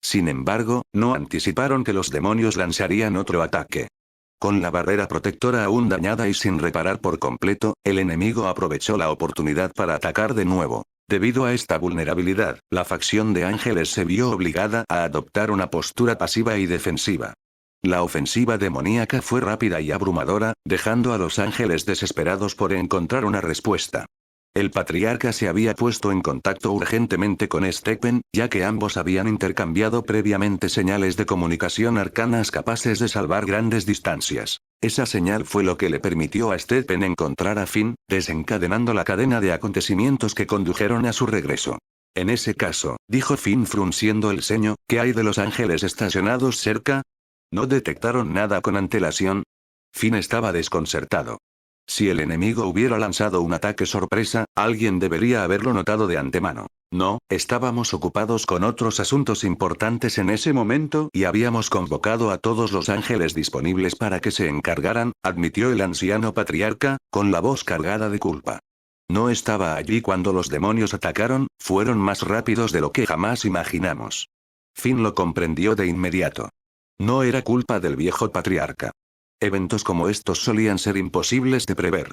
Sin embargo, no anticiparon que los demonios lanzarían otro ataque. Con la barrera protectora aún dañada y sin reparar por completo, el enemigo aprovechó la oportunidad para atacar de nuevo. Debido a esta vulnerabilidad, la facción de ángeles se vio obligada a adoptar una postura pasiva y defensiva. La ofensiva demoníaca fue rápida y abrumadora, dejando a los ángeles desesperados por encontrar una respuesta. El patriarca se había puesto en contacto urgentemente con Stephen, ya que ambos habían intercambiado previamente señales de comunicación arcanas capaces de salvar grandes distancias. Esa señal fue lo que le permitió a Stephen encontrar a Finn, desencadenando la cadena de acontecimientos que condujeron a su regreso. En ese caso, dijo Finn frunciendo el ceño, ¿qué hay de los ángeles estacionados cerca? ¿No detectaron nada con antelación? Finn estaba desconcertado. Si el enemigo hubiera lanzado un ataque sorpresa, alguien debería haberlo notado de antemano. No, estábamos ocupados con otros asuntos importantes en ese momento y habíamos convocado a todos los ángeles disponibles para que se encargaran, admitió el anciano patriarca, con la voz cargada de culpa. No estaba allí cuando los demonios atacaron, fueron más rápidos de lo que jamás imaginamos. Finn lo comprendió de inmediato. No era culpa del viejo patriarca. Eventos como estos solían ser imposibles de prever.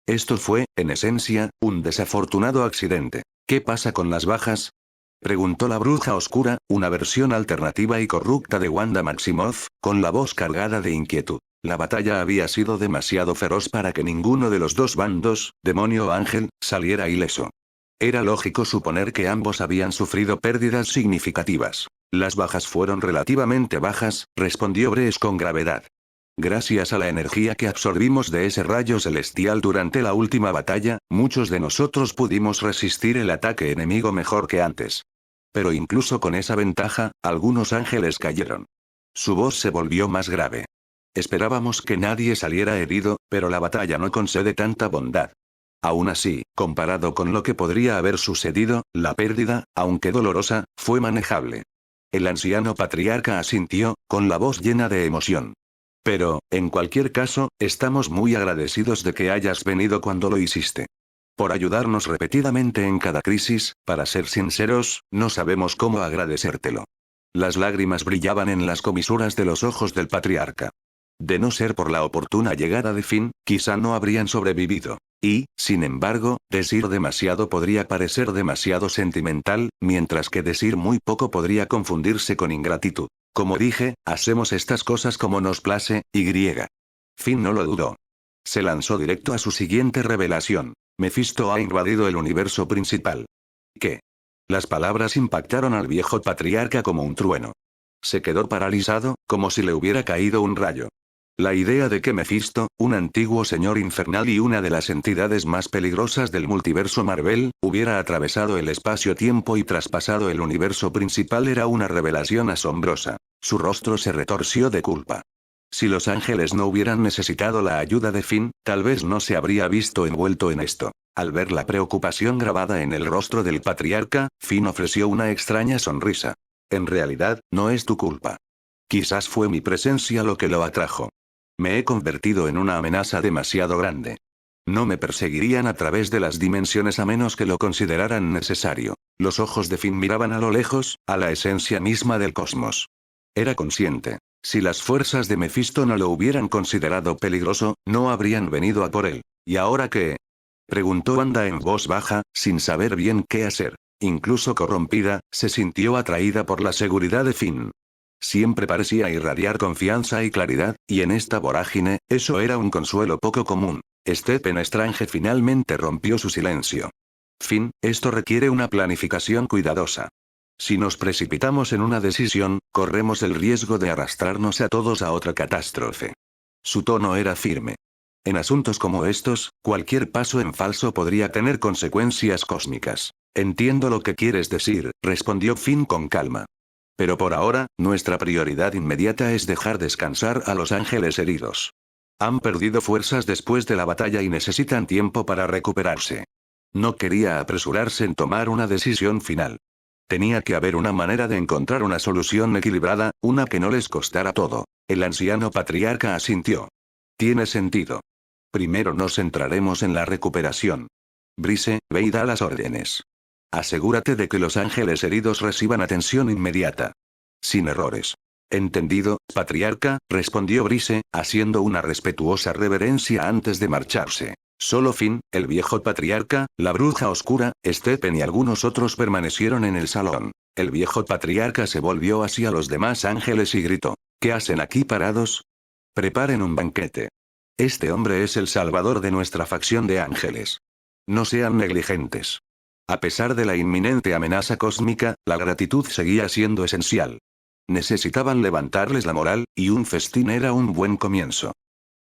Esto fue, en esencia, un desafortunado accidente. ¿Qué pasa con las bajas? Preguntó la bruja oscura, una versión alternativa y corrupta de Wanda Maximoff, con la voz cargada de inquietud. La batalla había sido demasiado feroz para que ninguno de los dos bandos, demonio o ángel, saliera ileso. Era lógico suponer que ambos habían sufrido pérdidas significativas. Las bajas fueron relativamente bajas, respondió Brees con gravedad. Gracias a la energía que absorbimos de ese rayo celestial durante la última batalla, muchos de nosotros pudimos resistir el ataque enemigo mejor que antes. Pero incluso con esa ventaja, algunos ángeles cayeron. Su voz se volvió más grave. Esperábamos que nadie saliera herido, pero la batalla no concede tanta bondad. Aún así, comparado con lo que podría haber sucedido, la pérdida, aunque dolorosa, fue manejable. El anciano patriarca asintió, con la voz llena de emoción. Pero, en cualquier caso, estamos muy agradecidos de que hayas venido cuando lo hiciste. Por ayudarnos repetidamente en cada crisis, para ser sinceros, no sabemos cómo agradecértelo. Las lágrimas brillaban en las comisuras de los ojos del patriarca. De no ser por la oportuna llegada de Finn, quizá no habrían sobrevivido. Y, sin embargo, decir demasiado podría parecer demasiado sentimental, mientras que decir muy poco podría confundirse con ingratitud. Como dije, hacemos estas cosas como nos place, y. Finn no lo dudó. Se lanzó directo a su siguiente revelación. Mephisto ha invadido el universo principal. ¿Qué? Las palabras impactaron al viejo patriarca como un trueno. Se quedó paralizado, como si le hubiera caído un rayo. La idea de que Mephisto, un antiguo señor infernal y una de las entidades más peligrosas del multiverso Marvel, hubiera atravesado el espacio-tiempo y traspasado el universo principal era una revelación asombrosa. Su rostro se retorció de culpa. Si los ángeles no hubieran necesitado la ayuda de Finn, tal vez no se habría visto envuelto en esto. Al ver la preocupación grabada en el rostro del patriarca, Finn ofreció una extraña sonrisa. En realidad, no es tu culpa. Quizás fue mi presencia lo que lo atrajo. Me he convertido en una amenaza demasiado grande. No me perseguirían a través de las dimensiones a menos que lo consideraran necesario. Los ojos de Finn miraban a lo lejos, a la esencia misma del cosmos. Era consciente. Si las fuerzas de Mephisto no lo hubieran considerado peligroso, no habrían venido a por él. ¿Y ahora qué? Preguntó Wanda en voz baja, sin saber bien qué hacer. Incluso corrompida, se sintió atraída por la seguridad de Finn. Siempre parecía irradiar confianza y claridad, y en esta vorágine, eso era un consuelo poco común. Stephen Strange finalmente rompió su silencio. Finn, esto requiere una planificación cuidadosa. Si nos precipitamos en una decisión, corremos el riesgo de arrastrarnos a todos a otra catástrofe. Su tono era firme. En asuntos como estos, cualquier paso en falso podría tener consecuencias cósmicas. Entiendo lo que quieres decir, respondió Finn con calma. Pero por ahora, nuestra prioridad inmediata es dejar descansar a los ángeles heridos. Han perdido fuerzas después de la batalla y necesitan tiempo para recuperarse. No quería apresurarse en tomar una decisión final. Tenía que haber una manera de encontrar una solución equilibrada, una que no les costara todo. El anciano patriarca asintió. Tiene sentido. Primero nos centraremos en la recuperación. Brice, ve y da las órdenes. Asegúrate de que los ángeles heridos reciban atención inmediata. Sin errores. Entendido, patriarca, respondió Brice, haciendo una respetuosa reverencia antes de marcharse. Solo Finn, el viejo patriarca, la bruja oscura, Stephen y algunos otros permanecieron en el salón. El viejo patriarca se volvió hacia los demás ángeles y gritó. ¿Qué hacen aquí parados? Preparen un banquete. Este hombre es el salvador de nuestra facción de ángeles. No sean negligentes. A pesar de la inminente amenaza cósmica, la gratitud seguía siendo esencial. Necesitaban levantarles la moral, y un festín era un buen comienzo.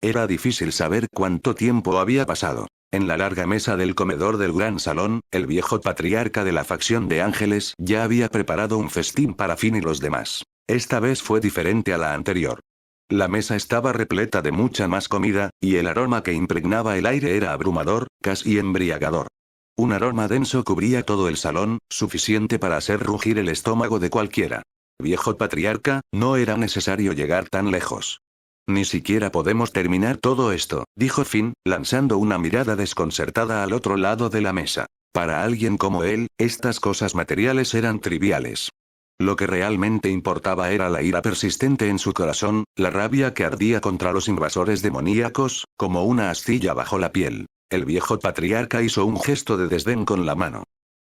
Era difícil saber cuánto tiempo había pasado. En la larga mesa del comedor del gran salón, el viejo patriarca de la facción de ángeles ya había preparado un festín para Finn y los demás. Esta vez fue diferente a la anterior. La mesa estaba repleta de mucha más comida, y el aroma que impregnaba el aire era abrumador, casi embriagador. Un aroma denso cubría todo el salón, suficiente para hacer rugir el estómago de cualquiera. Viejo patriarca, no era necesario llegar tan lejos. Ni siquiera podemos terminar todo esto, dijo Finn, lanzando una mirada desconcertada al otro lado de la mesa. Para alguien como él, estas cosas materiales eran triviales. Lo que realmente importaba era la ira persistente en su corazón, la rabia que ardía contra los invasores demoníacos, como una astilla bajo la piel. El viejo patriarca hizo un gesto de desdén con la mano.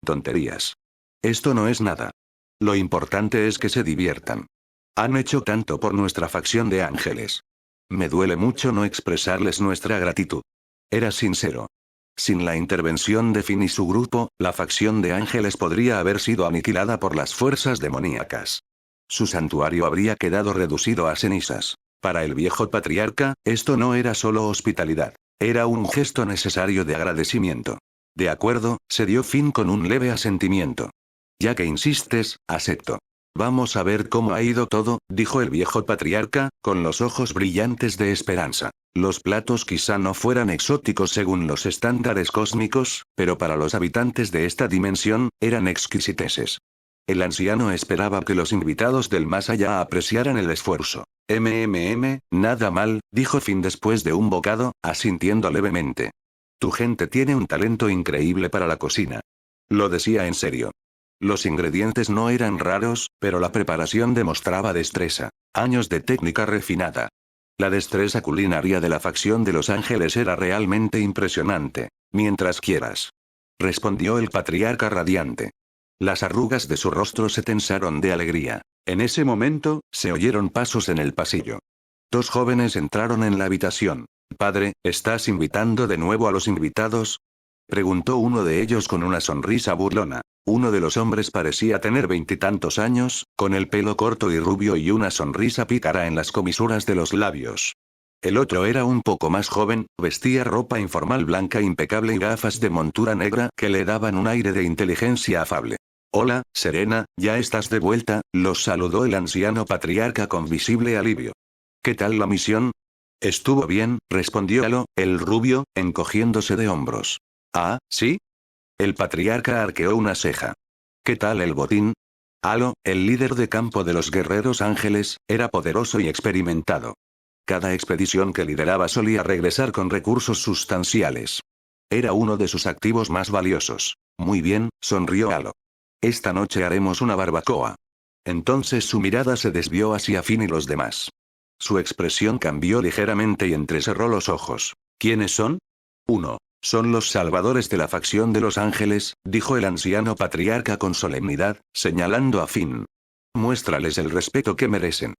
Tonterías. Esto no es nada. Lo importante es que se diviertan. Han hecho tanto por nuestra facción de ángeles. Me duele mucho no expresarles nuestra gratitud. Era sincero. Sin la intervención de Finn y su grupo, la facción de ángeles podría haber sido aniquilada por las fuerzas demoníacas. Su santuario habría quedado reducido a cenizas. Para el viejo patriarca, esto no era solo hospitalidad. Era un gesto necesario de agradecimiento. De acuerdo, se dio Finn con un leve asentimiento. Ya que insistes, acepto. Vamos a ver cómo ha ido todo, dijo el viejo patriarca, con los ojos brillantes de esperanza. Los platos quizá no fueran exóticos según los estándares cósmicos, pero para los habitantes de esta dimensión, eran exquisiteces. El esperaba que los invitados del más allá apreciaran el esfuerzo. Nada mal, dijo Finn después de un bocado, asintiendo levemente. Tu gente tiene un talento increíble para la cocina. Lo decía en serio. Los ingredientes no eran raros, pero la preparación demostraba destreza. Años de técnica refinada. La destreza culinaria de la facción de los ángeles era realmente impresionante. Mientras quieras. Respondió el patriarca radiante. Las arrugas de su rostro se tensaron de alegría. En ese momento, se oyeron pasos en el pasillo. Dos jóvenes entraron en la habitación. Padre, ¿estás invitando de nuevo a los invitados? Preguntó uno de ellos con una sonrisa burlona. Uno de los hombres parecía tener 20 y tantos años, con el pelo corto y rubio y una sonrisa pícara en las comisuras de los labios. El otro era un poco más joven, vestía ropa informal blanca impecable y gafas de montura negra que le daban un aire de inteligencia afable. Hola, Serena, ¿ya estás de vuelta?, los saludó el anciano patriarca con visible alivio. ¿Qué tal la misión? Estuvo bien, respondió Halo, el rubio, encogiéndose de hombros. Ah, ¿sí? El patriarca arqueó una ceja. ¿Qué tal el botín? Halo, el líder de campo de los guerreros ángeles, era poderoso y experimentado. Cada expedición que lideraba solía regresar con recursos sustanciales. Era uno de sus activos más valiosos. Muy bien, sonrió Halo. Esta noche haremos una barbacoa. Entonces su mirada se desvió hacia Finn y los demás. Su expresión cambió ligeramente y entrecerró los ojos. ¿Quiénes son? 1. Son los salvadores de la facción de los ángeles, dijo el anciano patriarca con solemnidad, señalando a Finn. Muéstrales el respeto que merecen.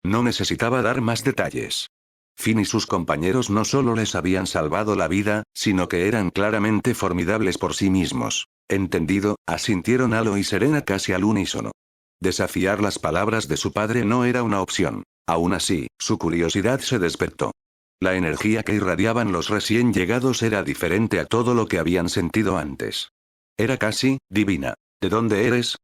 No necesitaba dar más detalles. Finn y sus compañeros no solo les habían salvado la vida, sino que eran claramente formidables por sí mismos. Entendido, asintieron Halo y Serena casi al unísono. Desafiar las palabras de su padre no era una opción. Aún así, su curiosidad se despertó. La energía que irradiaban los recién llegados era diferente a todo lo que habían sentido antes. Era casi divina. ¿De dónde eres?,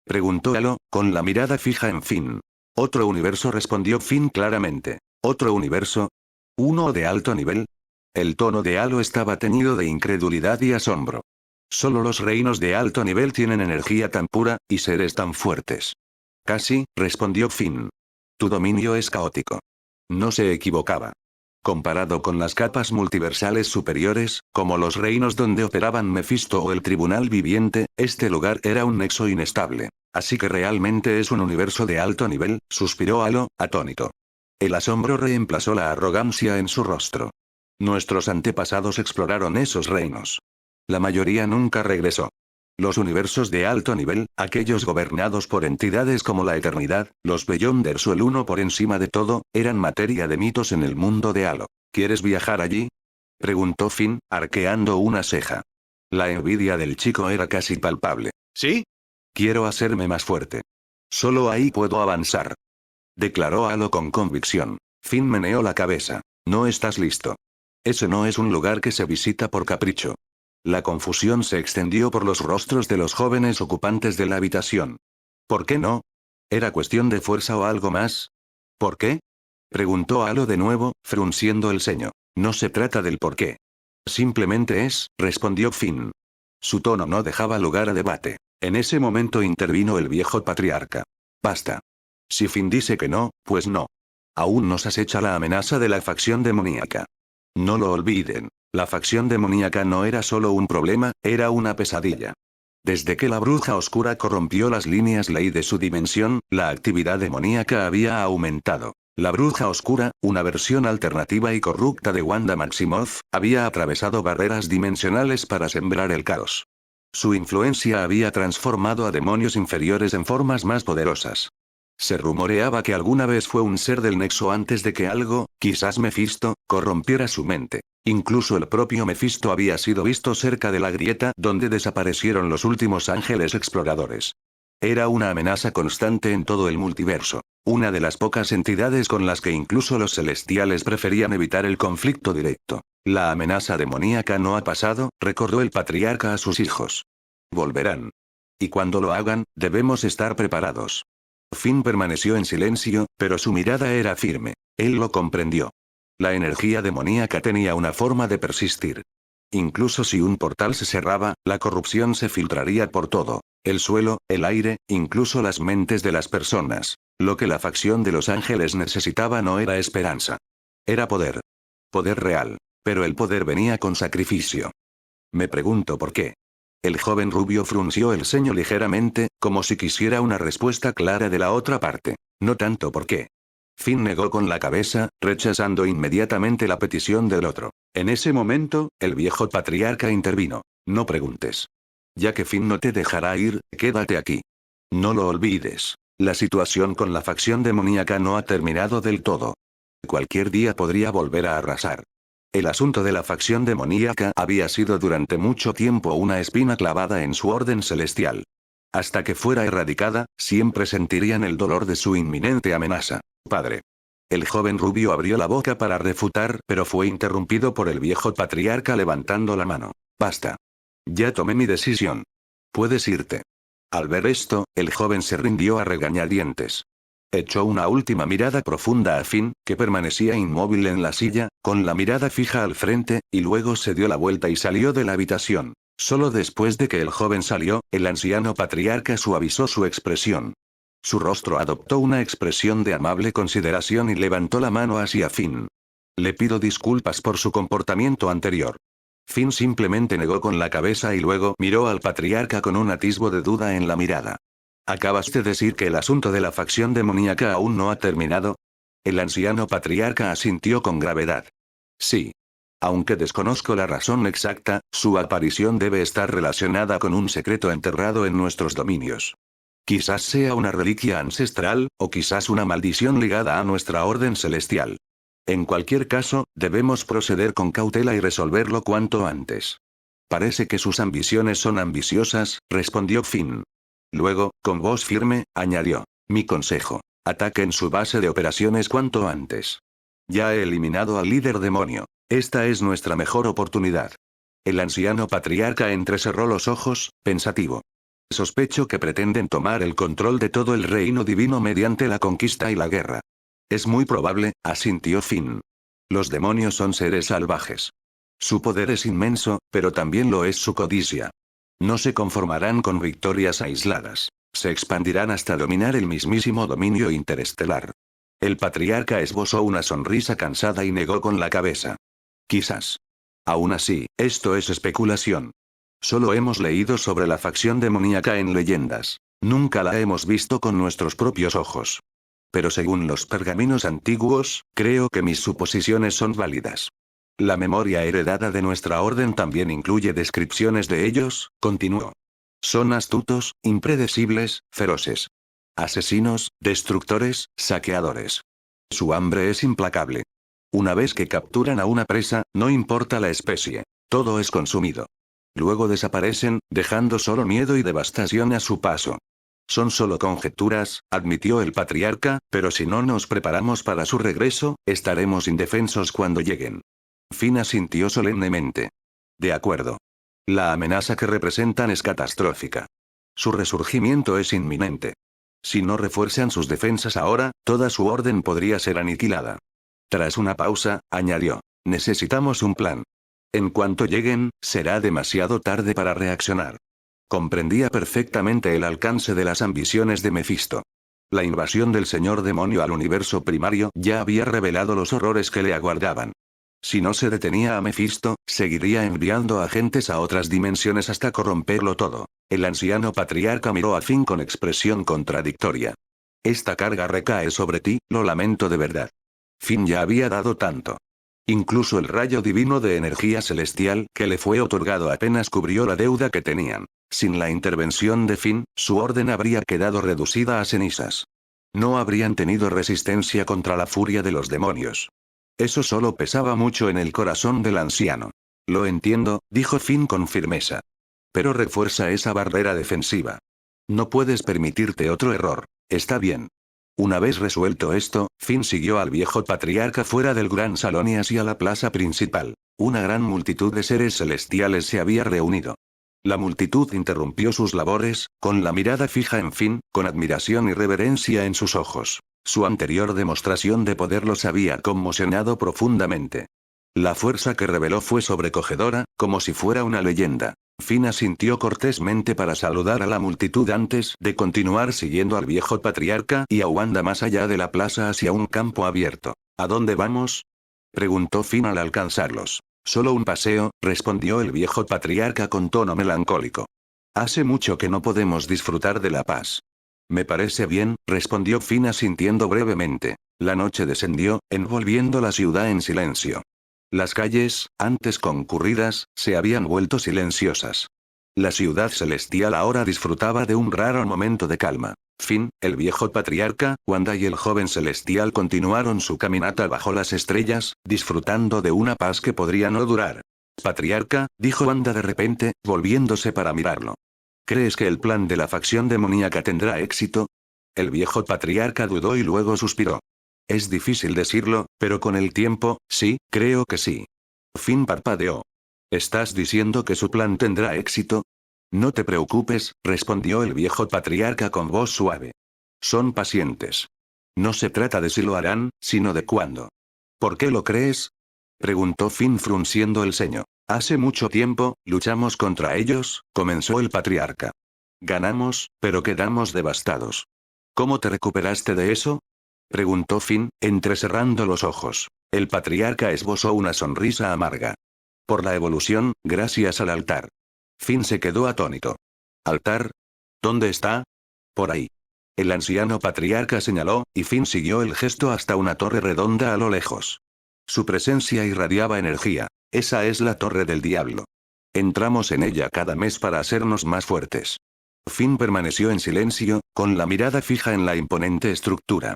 preguntó Halo, con la mirada fija en Finn. Otro universo, respondió Finn claramente. ¿Otro universo? ¿Uno de alto nivel? El tono de Halo estaba teñido de incredulidad y asombro. Solo los reinos de alto nivel tienen energía tan pura, y seres tan fuertes. Casi, respondió Finn. Tu dominio es caótico. No se equivocaba. Comparado con las capas multiversales superiores, como los reinos donde operaban Mephisto o el Tribunal Viviente, este lugar era un nexo inestable. Así que realmente es un universo de alto nivel, suspiró Halo, atónito. El asombro reemplazó la arrogancia en su rostro. Nuestros antepasados exploraron esos reinos. La mayoría nunca regresó. Los universos de alto nivel, aquellos gobernados por entidades como la Eternidad, los Beyonders o el Uno por encima de todo, eran materia de mitos en el mundo de Halo. ¿Quieres viajar allí?, preguntó Finn, arqueando una ceja. La envidia del chico era casi palpable. ¿Sí? Quiero hacerme más fuerte. Solo ahí puedo avanzar, declaró Halo con convicción. Finn meneó la cabeza. No estás listo. Ese no es un lugar que se visita por capricho. La confusión se extendió por los rostros de los jóvenes ocupantes de la habitación. ¿Por qué no? ¿Era cuestión de fuerza o algo más? ¿Por qué?, preguntó Halo de nuevo, frunciendo el ceño. No se trata del por qué. Simplemente es, respondió Finn. Su tono no dejaba lugar a debate. En ese momento intervino el viejo patriarca. Basta. Si Finn dice que no, pues no. Aún nos acecha la amenaza de la facción demoníaca. No lo olviden. La facción demoníaca no era solo un problema, era una pesadilla. Desde que la bruja oscura corrompió las líneas ley de su dimensión, la actividad demoníaca había aumentado. La bruja oscura, una versión alternativa y corrupta de Wanda Maximoff, había atravesado barreras dimensionales para sembrar el caos. Su influencia había transformado a demonios inferiores en formas más poderosas. Se rumoreaba que alguna vez fue un ser del nexo antes de que algo, quizás Mephisto, corrompiera su mente. Incluso el propio Mephisto había sido visto cerca de la grieta donde desaparecieron los últimos ángeles exploradores. Era una amenaza constante en todo el multiverso. Una de las pocas entidades con las que incluso los celestiales preferían evitar el conflicto directo. La amenaza demoníaca no ha pasado, recordó el patriarca a sus hijos. Volverán. Y cuando lo hagan, debemos estar preparados. Finn permaneció en silencio, pero su mirada era firme. Él lo comprendió. La energía demoníaca tenía una forma de persistir. Incluso si un portal se cerraba, la corrupción se filtraría por todo. El suelo, el aire, incluso las mentes de las personas. Lo que la facción de los ángeles necesitaba no era esperanza. Era poder. Poder real. Pero el poder venía con sacrificio. Me pregunto por qué. El joven rubio frunció el ceño ligeramente, como si quisiera una respuesta clara de la otra parte. No tanto por qué. Finn negó con la cabeza, rechazando inmediatamente la petición del otro. En ese momento, el viejo patriarca intervino. No preguntes. Ya que Finn no te dejará ir, quédate aquí. No lo olvides. La situación con la facción demoníaca no ha terminado del todo. Cualquier día podría volver a arrasar. El asunto de la facción demoníaca había sido durante mucho tiempo una espina clavada en su orden celestial. Hasta que fuera erradicada, siempre sentirían el dolor de su inminente amenaza. Padre. El joven rubio abrió la boca para refutar, pero fue interrumpido por el viejo patriarca levantando la mano. Basta. Ya tomé mi decisión. Puedes irte. Al ver esto, el joven se rindió a regañadientes. Echó una última mirada profunda a Finn, que permanecía inmóvil en la silla, con la mirada fija al frente, y luego se dio la vuelta y salió de la habitación. Solo después de que el joven salió, el anciano patriarca suavizó su expresión. Su rostro adoptó una expresión de amable consideración y levantó la mano hacia Finn. Le pido disculpas por su comportamiento anterior. Finn simplemente negó con la cabeza y luego miró al patriarca con un atisbo de duda en la mirada. ¿Acabas de decir que el asunto de la facción demoníaca aún no ha terminado? El anciano patriarca asintió con gravedad. Sí. Aunque desconozco la razón exacta, su aparición debe estar relacionada con un secreto enterrado en nuestros dominios. Quizás sea una reliquia ancestral, o quizás una maldición ligada a nuestra orden celestial. En cualquier caso, debemos proceder con cautela y resolverlo cuanto antes. Parece que sus ambiciones son ambiciosas, respondió Finn. Luego, con voz firme, añadió, mi consejo, ataquen su base de operaciones cuanto antes. Ya he eliminado al líder demonio. Esta es nuestra mejor oportunidad. El anciano patriarca entrecerró los ojos, pensativo. Sospecho que pretenden tomar el control de todo el reino divino mediante la conquista y la guerra. Es muy probable, asintió Finn. Los demonios son seres salvajes. Su poder es inmenso, pero también lo es su codicia. No se conformarán con victorias aisladas. Se expandirán hasta dominar el mismísimo dominio interestelar. El patriarca esbozó una sonrisa cansada y negó con la cabeza. Quizás. Aún así, esto es especulación. Solo hemos leído sobre la facción demoníaca en leyendas. Nunca la hemos visto con nuestros propios ojos. Pero según los pergaminos antiguos, creo que mis suposiciones son válidas. La memoria heredada de nuestra orden también incluye descripciones de ellos, continuó. Son astutos, impredecibles, feroces. Asesinos, destructores, saqueadores. Su hambre es implacable. Una vez que capturan a una presa, no importa la especie, todo es consumido. Luego desaparecen, dejando solo miedo y devastación a su paso. Son solo conjeturas, admitió el patriarca, pero si no nos preparamos para su regreso, estaremos indefensos cuando lleguen. Finn asintió solemnemente. De acuerdo. La amenaza que representan es catastrófica. Su resurgimiento es inminente. Si no refuerzan sus defensas ahora, toda su orden podría ser aniquilada. Tras una pausa, añadió, necesitamos un plan. En cuanto lleguen, será demasiado tarde para reaccionar. Comprendía perfectamente el alcance de las ambiciones de Mefisto. La invasión del señor demonio al universo primario ya había revelado los horrores que le aguardaban. Si no se detenía a Mefisto, seguiría enviando agentes a otras dimensiones hasta corromperlo todo. El anciano patriarca miró a Finn con expresión contradictoria. Esta carga recae sobre ti, lo lamento de verdad. Finn ya había dado tanto. Incluso el rayo divino de energía celestial que le fue otorgado apenas cubrió la deuda que tenían. Sin la intervención de Finn, su orden habría quedado reducida a cenizas. No habrían tenido resistencia contra la furia de los demonios. Eso solo pesaba mucho en el corazón del anciano. Lo entiendo, dijo Finn con firmeza. Pero refuerza esa barrera defensiva. No puedes permitirte otro error. Está bien. Una vez resuelto esto, Finn siguió al viejo patriarca fuera del gran salón y hacia la plaza principal. Una gran multitud de seres celestiales se había reunido. La multitud interrumpió sus labores, con la mirada fija en Finn, con admiración y reverencia en sus ojos. Su anterior demostración de poder los había conmocionado profundamente. La fuerza que reveló fue sobrecogedora, como si fuera una leyenda. Finn asintió cortésmente para saludar a la multitud antes de continuar siguiendo al viejo patriarca y a Wanda más allá de la plaza hacia un campo abierto. ¿A dónde vamos?, preguntó Finn al alcanzarlos. Solo un paseo, respondió el viejo patriarca con tono melancólico. Hace mucho que no podemos disfrutar de la paz. Me parece bien, respondió Finn asintiendo brevemente. La noche descendió, envolviendo la ciudad en silencio. Las calles, antes concurridas, se habían vuelto silenciosas. La ciudad celestial ahora disfrutaba de un raro momento de calma. Finn, el viejo patriarca, Wanda y el joven celestial continuaron su caminata bajo las estrellas, disfrutando de una paz que podría no durar. Patriarca, dijo Wanda de repente, volviéndose para mirarlo. ¿Crees que el plan de la facción demoníaca tendrá éxito? El viejo patriarca dudó y luego suspiró. Es difícil decirlo, pero con el tiempo, sí, creo que sí. Finn parpadeó. ¿Estás diciendo que su plan tendrá éxito? No te preocupes, respondió el viejo patriarca con voz suave. Son pacientes. No se trata de si lo harán, sino de cuándo. ¿Por qué lo crees? Preguntó Finn frunciendo el ceño. Hace mucho tiempo, luchamos contra ellos, comenzó el patriarca. Ganamos, pero quedamos devastados. ¿Cómo te recuperaste de eso? Preguntó Finn, entrecerrando los ojos. El patriarca esbozó una sonrisa amarga. Por la evolución, gracias al altar. Finn se quedó atónito. ¿Altar? ¿Dónde está? Por ahí. El anciano patriarca señaló, y Finn siguió el gesto hasta una torre redonda a lo lejos. Su presencia irradiaba energía. Esa es la torre del diablo. Entramos en ella cada mes para hacernos más fuertes. Finn permaneció en silencio, con la mirada fija en la imponente estructura.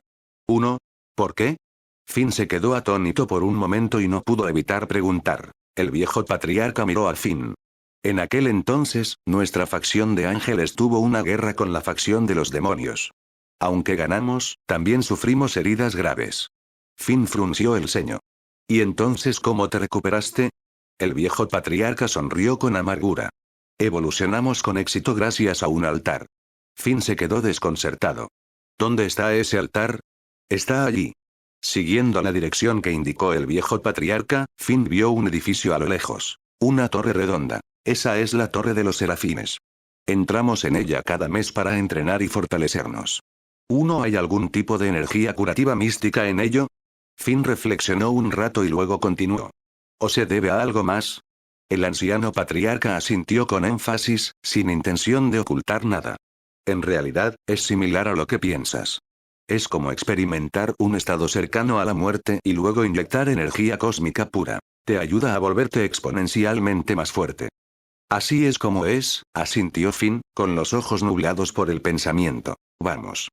¿Por qué? Finn se quedó atónito por un momento y no pudo evitar preguntar. El viejo patriarca miró a Finn. En aquel entonces, nuestra facción de ángeles tuvo una guerra con la facción de los demonios. Aunque ganamos, también sufrimos heridas graves. Finn frunció el ceño. ¿Y entonces cómo te recuperaste? El viejo patriarca sonrió con amargura. Evolucionamos con éxito gracias a un altar. Finn se quedó desconcertado. ¿Dónde está ese altar? Está allí. Siguiendo la dirección que indicó el viejo patriarca, Finn vio un edificio a lo lejos. Una torre redonda. Esa es la torre de los serafines. Entramos en ella cada mes para entrenar y fortalecernos. ¿Hay algún tipo de energía curativa mística en ello? Finn reflexionó un rato y luego continuó. ¿O se debe a algo más? El anciano patriarca asintió con énfasis, sin intención de ocultar nada. En realidad, es similar a lo que piensas. Es como experimentar un estado cercano a la muerte y luego inyectar energía cósmica pura. Te ayuda a volverte exponencialmente más fuerte. Así es como es, asintió Finn, con los ojos nublados por el pensamiento. Vamos.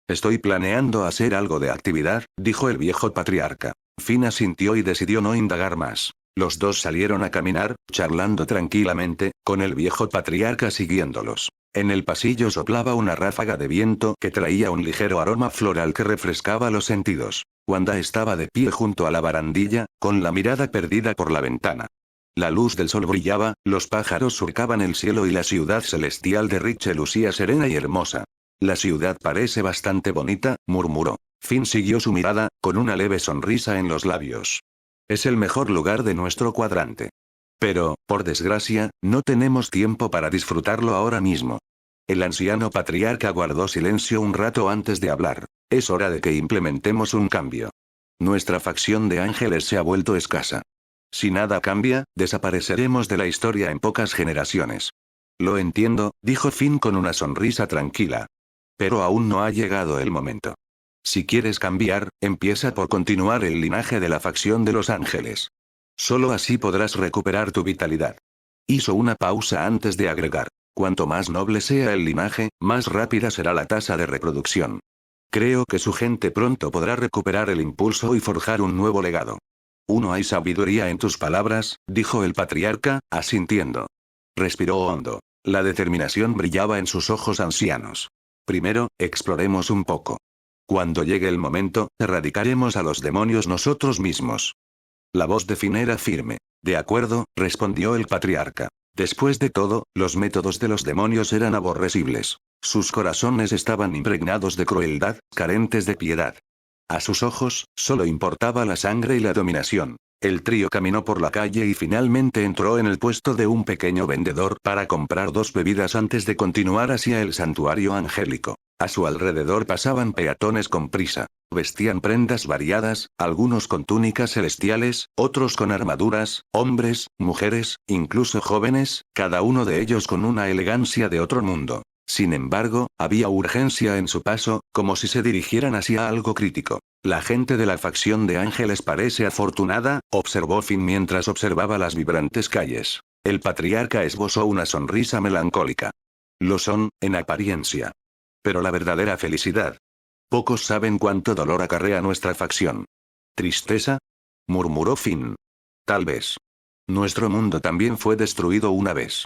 Estoy planeando hacer algo de actividad, dijo el viejo patriarca. Finn asintió y decidió no indagar más. Los dos salieron a caminar, charlando tranquilamente, con el viejo patriarca siguiéndolos. En el pasillo soplaba una ráfaga de viento que traía un ligero aroma floral que refrescaba los sentidos. Wanda estaba de pie junto a la barandilla, con la mirada perdida por la ventana. La luz del sol brillaba, los pájaros surcaban el cielo y la ciudad celestial de Riche lucía serena y hermosa. La ciudad parece bastante bonita, murmuró. Finn siguió su mirada, con una leve sonrisa en los labios. Es el mejor lugar de nuestro cuadrante. Pero, por desgracia, no tenemos tiempo para disfrutarlo ahora mismo. El anciano patriarca guardó silencio un rato antes de hablar. Es hora de que implementemos un cambio. Nuestra facción de ángeles se ha vuelto escasa. Si nada cambia, desapareceremos de la historia en pocas generaciones. Lo entiendo, dijo Finn con una sonrisa tranquila. Pero aún no ha llegado el momento. Si quieres cambiar, empieza por continuar el linaje de la facción de los ángeles. Solo así podrás recuperar tu vitalidad. Hizo una pausa antes de agregar. Cuanto más noble sea el linaje, más rápida será la tasa de reproducción. Creo que su gente pronto podrá recuperar el impulso y forjar un nuevo legado. Hay sabiduría en tus palabras, dijo el patriarca, asintiendo. Respiró hondo. La determinación brillaba en sus ojos ancianos. Primero, exploremos un poco. Cuando llegue el momento, erradicaremos a los demonios nosotros mismos. La voz de Finn era firme. De acuerdo, respondió el patriarca. Después de todo, los métodos de los demonios eran aborrecibles. Sus corazones estaban impregnados de crueldad, carentes de piedad. A sus ojos, solo importaba la sangre y la dominación. El trío caminó por la calle y finalmente entró en el puesto de un pequeño vendedor para comprar 2 bebidas antes de continuar hacia el santuario angélico. A su alrededor pasaban peatones con prisa. Vestían prendas variadas, algunos con túnicas celestiales, otros con armaduras, hombres, mujeres, incluso jóvenes, cada uno de ellos con una elegancia de otro mundo. Sin embargo, había urgencia en su paso, como si se dirigieran hacia algo crítico. La gente de la facción de ángeles parece afortunada, observó Finn mientras observaba las vibrantes calles. El patriarca esbozó una sonrisa melancólica. Lo son, en apariencia. Pero la verdadera felicidad. Pocos saben cuánto dolor acarrea nuestra facción. ¿Tristeza? Murmuró Finn. Tal vez. Nuestro mundo también fue destruido una vez.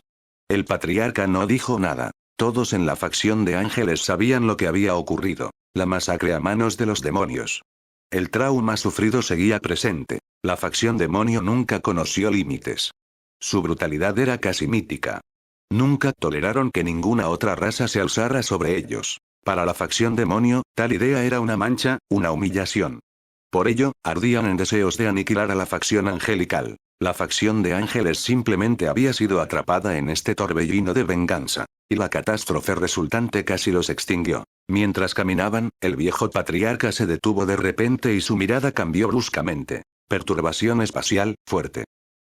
El patriarca no dijo nada. Todos en la facción de ángeles sabían lo que había ocurrido. La masacre a manos de los demonios. El trauma sufrido seguía presente. La facción demonio nunca conoció límites. Su brutalidad era casi mítica. Nunca toleraron que ninguna otra raza se alzara sobre ellos. Para la facción demonio, tal idea era una mancha, una humillación. Por ello, ardían en deseos de aniquilar a la facción angelical. La facción de ángeles simplemente había sido atrapada en este torbellino de venganza. Y la catástrofe resultante casi los extinguió. Mientras caminaban, el viejo patriarca se detuvo de repente y su mirada cambió bruscamente. Perturbación espacial, fuerte.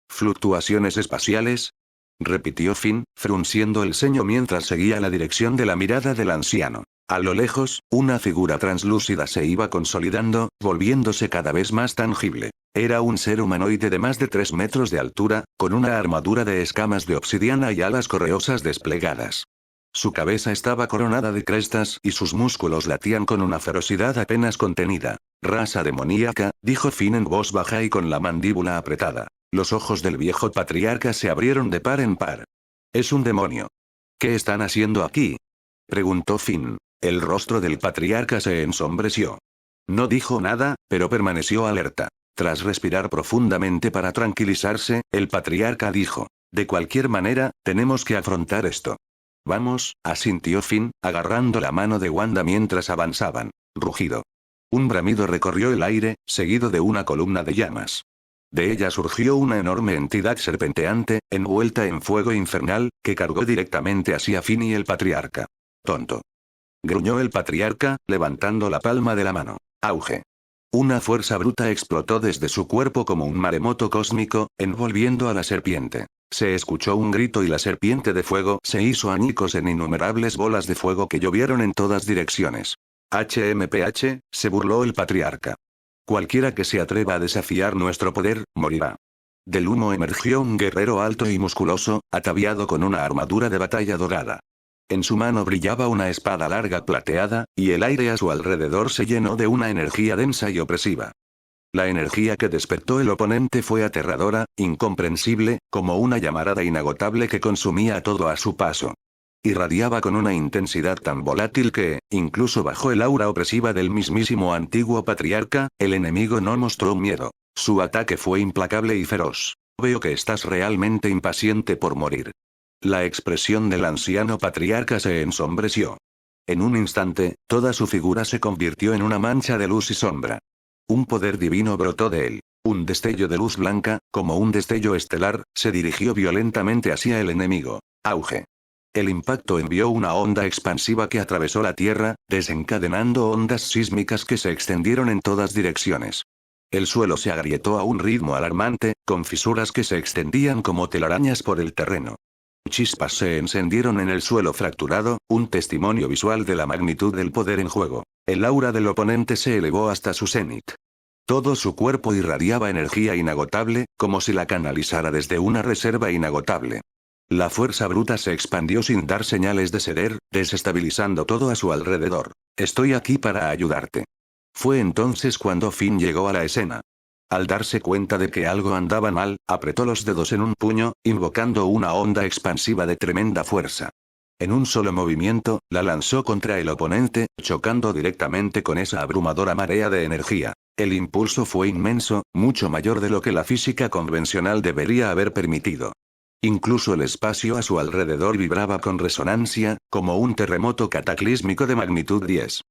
¿Fluctuaciones espaciales? Repitió Finn, frunciendo el ceño mientras seguía la dirección de la mirada del anciano. A lo lejos, una figura translúcida se iba consolidando, volviéndose cada vez más tangible. Era un ser humanoide de más de 3 metros de altura, con una armadura de escamas de obsidiana y alas correosas desplegadas. Su cabeza estaba coronada de crestas y sus músculos latían con una ferocidad apenas contenida. Raza demoníaca, dijo Finn en voz baja y con la mandíbula apretada. Los ojos del viejo patriarca se abrieron de par en par. Es un demonio. ¿Qué están haciendo aquí? Preguntó Finn. El rostro del patriarca se ensombreció. No dijo nada, pero permaneció alerta. Tras respirar profundamente para tranquilizarse, el patriarca dijo: de cualquier manera, tenemos que afrontar esto. Vamos, asintió Finn, agarrando la mano de Wanda mientras avanzaban. Rugido. Un bramido recorrió el aire, seguido de una columna de llamas. De ella surgió una enorme entidad serpenteante, envuelta en fuego infernal, que cargó directamente hacia Finn y el patriarca. Tonto. Gruñó el patriarca, levantando la palma de la mano. Auge. Una fuerza bruta explotó desde su cuerpo como un maremoto cósmico, envolviendo a la serpiente. Se escuchó un grito y la serpiente de fuego se hizo añicos en innumerables bolas de fuego que llovieron en todas direcciones. HMPH, se burló el patriarca. Cualquiera que se atreva a desafiar nuestro poder, morirá. Del humo emergió un guerrero alto y musculoso, ataviado con una armadura de batalla dorada. En su mano brillaba una espada larga plateada, y el aire a su alrededor se llenó de una energía densa y opresiva. La energía que despertó el oponente fue aterradora, incomprensible, como una llamarada inagotable que consumía todo a su paso. Irradiaba con una intensidad tan volátil que, incluso bajo el aura opresiva del mismísimo antiguo patriarca, el enemigo no mostró miedo. Su ataque fue implacable y feroz. Veo que estás realmente impaciente por morir. La expresión del anciano patriarca se ensombreció. En un instante, toda su figura se convirtió en una mancha de luz y sombra. Un poder divino brotó de él. Un destello de luz blanca, como un destello estelar, se dirigió violentamente hacia el enemigo. Auge. El impacto envió una onda expansiva que atravesó la tierra, desencadenando ondas sísmicas que se extendieron en todas direcciones. El suelo se agrietó a un ritmo alarmante, con fisuras que se extendían como telarañas por el terreno. Chispas se encendieron en el suelo fracturado, un testimonio visual de la magnitud del poder en juego. El aura del oponente se elevó hasta su cenit. Todo su cuerpo irradiaba energía inagotable, como si la canalizara desde una reserva inagotable. La fuerza bruta se expandió sin dar señales de ceder, desestabilizando todo a su alrededor. Estoy aquí para ayudarte. Fue entonces cuando Finn llegó a la escena. Al darse cuenta de que algo andaba mal, apretó los dedos en un puño, invocando una onda expansiva de tremenda fuerza. En un solo movimiento, la lanzó contra el oponente, chocando directamente con esa abrumadora marea de energía. El impulso fue inmenso, mucho mayor de lo que la física convencional debería haber permitido. Incluso el espacio a su alrededor vibraba con resonancia, como un terremoto cataclísmico de magnitud 10.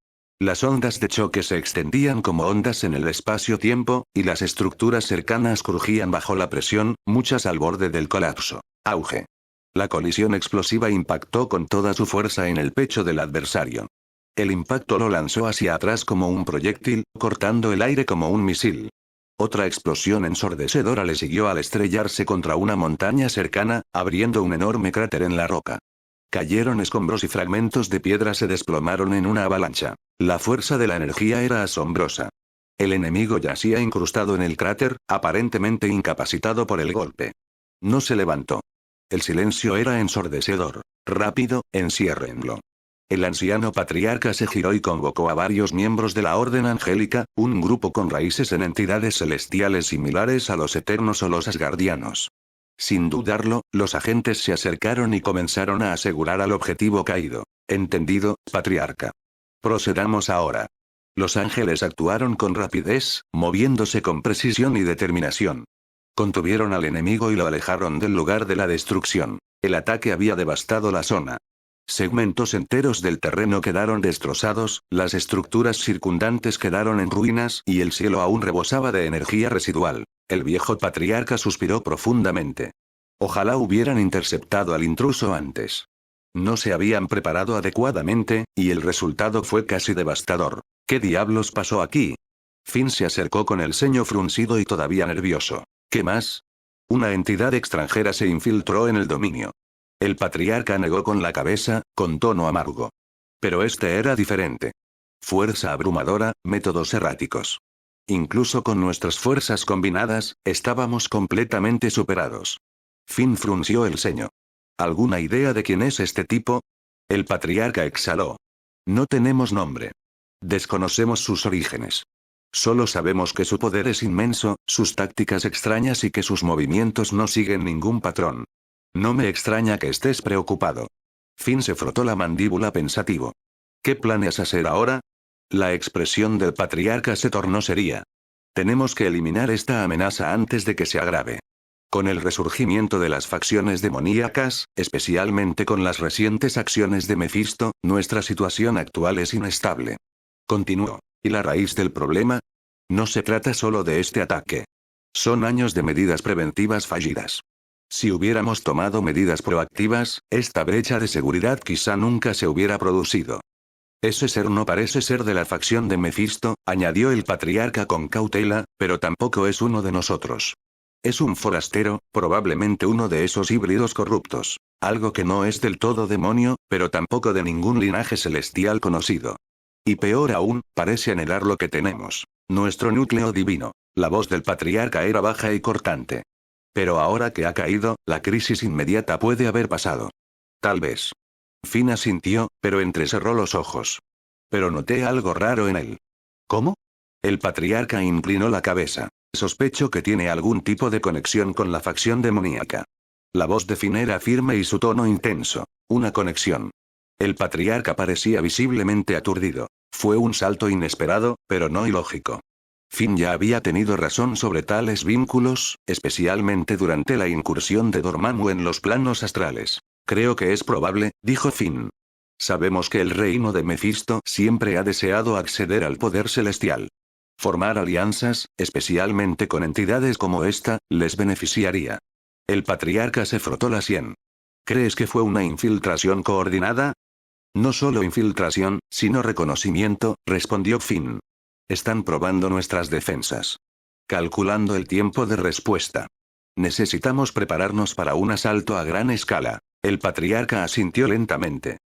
Las ondas de choque se extendían como ondas en el espacio-tiempo, y las estructuras cercanas crujían bajo la presión, muchas al borde del colapso. Auge. La colisión explosiva impactó con toda su fuerza en el pecho del adversario. El impacto lo lanzó hacia atrás como un proyectil, cortando el aire como un misil. Otra explosión ensordecedora le siguió al estrellarse contra una montaña cercana, abriendo un enorme cráter en la roca. Cayeron escombros y fragmentos de piedra se desplomaron en una avalancha. La fuerza de la energía era asombrosa. El enemigo yacía incrustado en el cráter, aparentemente incapacitado por el golpe. No se levantó. El silencio era ensordecedor. Rápido, enciérrenlo. El anciano patriarca se giró y convocó a varios miembros de la Orden Angélica, un grupo con raíces en entidades celestiales similares a los Eternos o los Asgardianos. Sin dudarlo, los agentes se acercaron y comenzaron a asegurar al objetivo caído. Entendido, patriarca. Procedamos ahora. Los ángeles actuaron con rapidez, moviéndose con precisión y determinación. Contuvieron al enemigo y lo alejaron del lugar de la destrucción. El ataque había devastado la zona. Segmentos enteros del terreno quedaron destrozados, las estructuras circundantes quedaron en ruinas y el cielo aún rebosaba de energía residual. El viejo patriarca suspiró profundamente. Ojalá hubieran interceptado al intruso antes. No se habían preparado adecuadamente, y el resultado fue casi devastador. ¿Qué diablos pasó aquí? Finn se acercó con el ceño fruncido y todavía nervioso. ¿Qué más? Una entidad extranjera se infiltró en el dominio. El patriarca negó con la cabeza, con tono amargo. Pero este era diferente. Fuerza abrumadora, métodos erráticos. Incluso con nuestras fuerzas combinadas, estábamos completamente superados. Finn frunció el ceño. ¿Alguna idea de quién es este tipo? El patriarca exhaló. No tenemos nombre. Desconocemos sus orígenes. Solo sabemos que su poder es inmenso, sus tácticas extrañas y que sus movimientos no siguen ningún patrón. No me extraña que estés preocupado. Finn se frotó la mandíbula pensativo. ¿Qué planeas hacer ahora? La expresión del patriarca se tornó seria. Tenemos que eliminar esta amenaza antes de que se agrave. Con el resurgimiento de las facciones demoníacas, especialmente con las recientes acciones de Mefisto, nuestra situación actual es inestable. Continuó. ¿Y la raíz del problema? No se trata solo de este ataque. Son años de medidas preventivas fallidas. Si hubiéramos tomado medidas proactivas, esta brecha de seguridad quizá nunca se hubiera producido. Ese ser no parece ser de la facción de Mefisto, añadió el patriarca con cautela, pero tampoco es uno de nosotros. Es un forastero, probablemente uno de esos híbridos corruptos. Algo que no es del todo demonio, pero tampoco de ningún linaje celestial conocido. Y peor aún, parece anhelar lo que tenemos. Nuestro núcleo divino. La voz del patriarca era baja y cortante. Pero ahora que ha caído, la crisis inmediata puede haber pasado. Tal vez. Finn asintió, pero entrecerró los ojos. Pero noté algo raro en él. ¿Cómo? El patriarca inclinó la cabeza. Sospecho que tiene algún tipo de conexión con la facción demoníaca. La voz de Finn era firme y su tono intenso. Una conexión. El patriarca parecía visiblemente aturdido. Fue un salto inesperado, pero no ilógico. Finn ya había tenido razón sobre tales vínculos, especialmente durante la incursión de Dormammu en los planos astrales. Creo que es probable, dijo Finn. Sabemos que el reino de Mefisto siempre ha deseado acceder al poder celestial. Formar alianzas, especialmente con entidades como esta, les beneficiaría. El patriarca se frotó la sien. ¿Crees que fue una infiltración coordinada? No solo infiltración, sino reconocimiento, respondió Finn. Están probando nuestras defensas. Calculando el tiempo de respuesta. Necesitamos prepararnos para un asalto a gran escala. El patriarca asintió lentamente.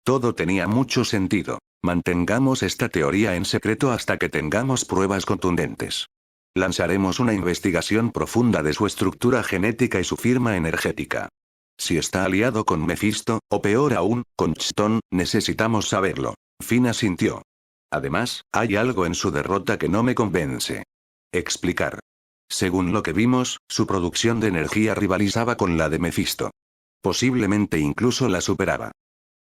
Todo tenía mucho sentido. Mantengamos esta teoría en secreto hasta que tengamos pruebas contundentes. Lanzaremos una investigación profunda de su estructura genética y su firma energética. Si está aliado con Mefisto, o peor aún, con Chthon, necesitamos saberlo. Finn asintió. Además, hay algo en su derrota que no me convence. Explicar. Según lo que vimos, su producción de energía rivalizaba con la de Mefisto. Posiblemente incluso la superaba.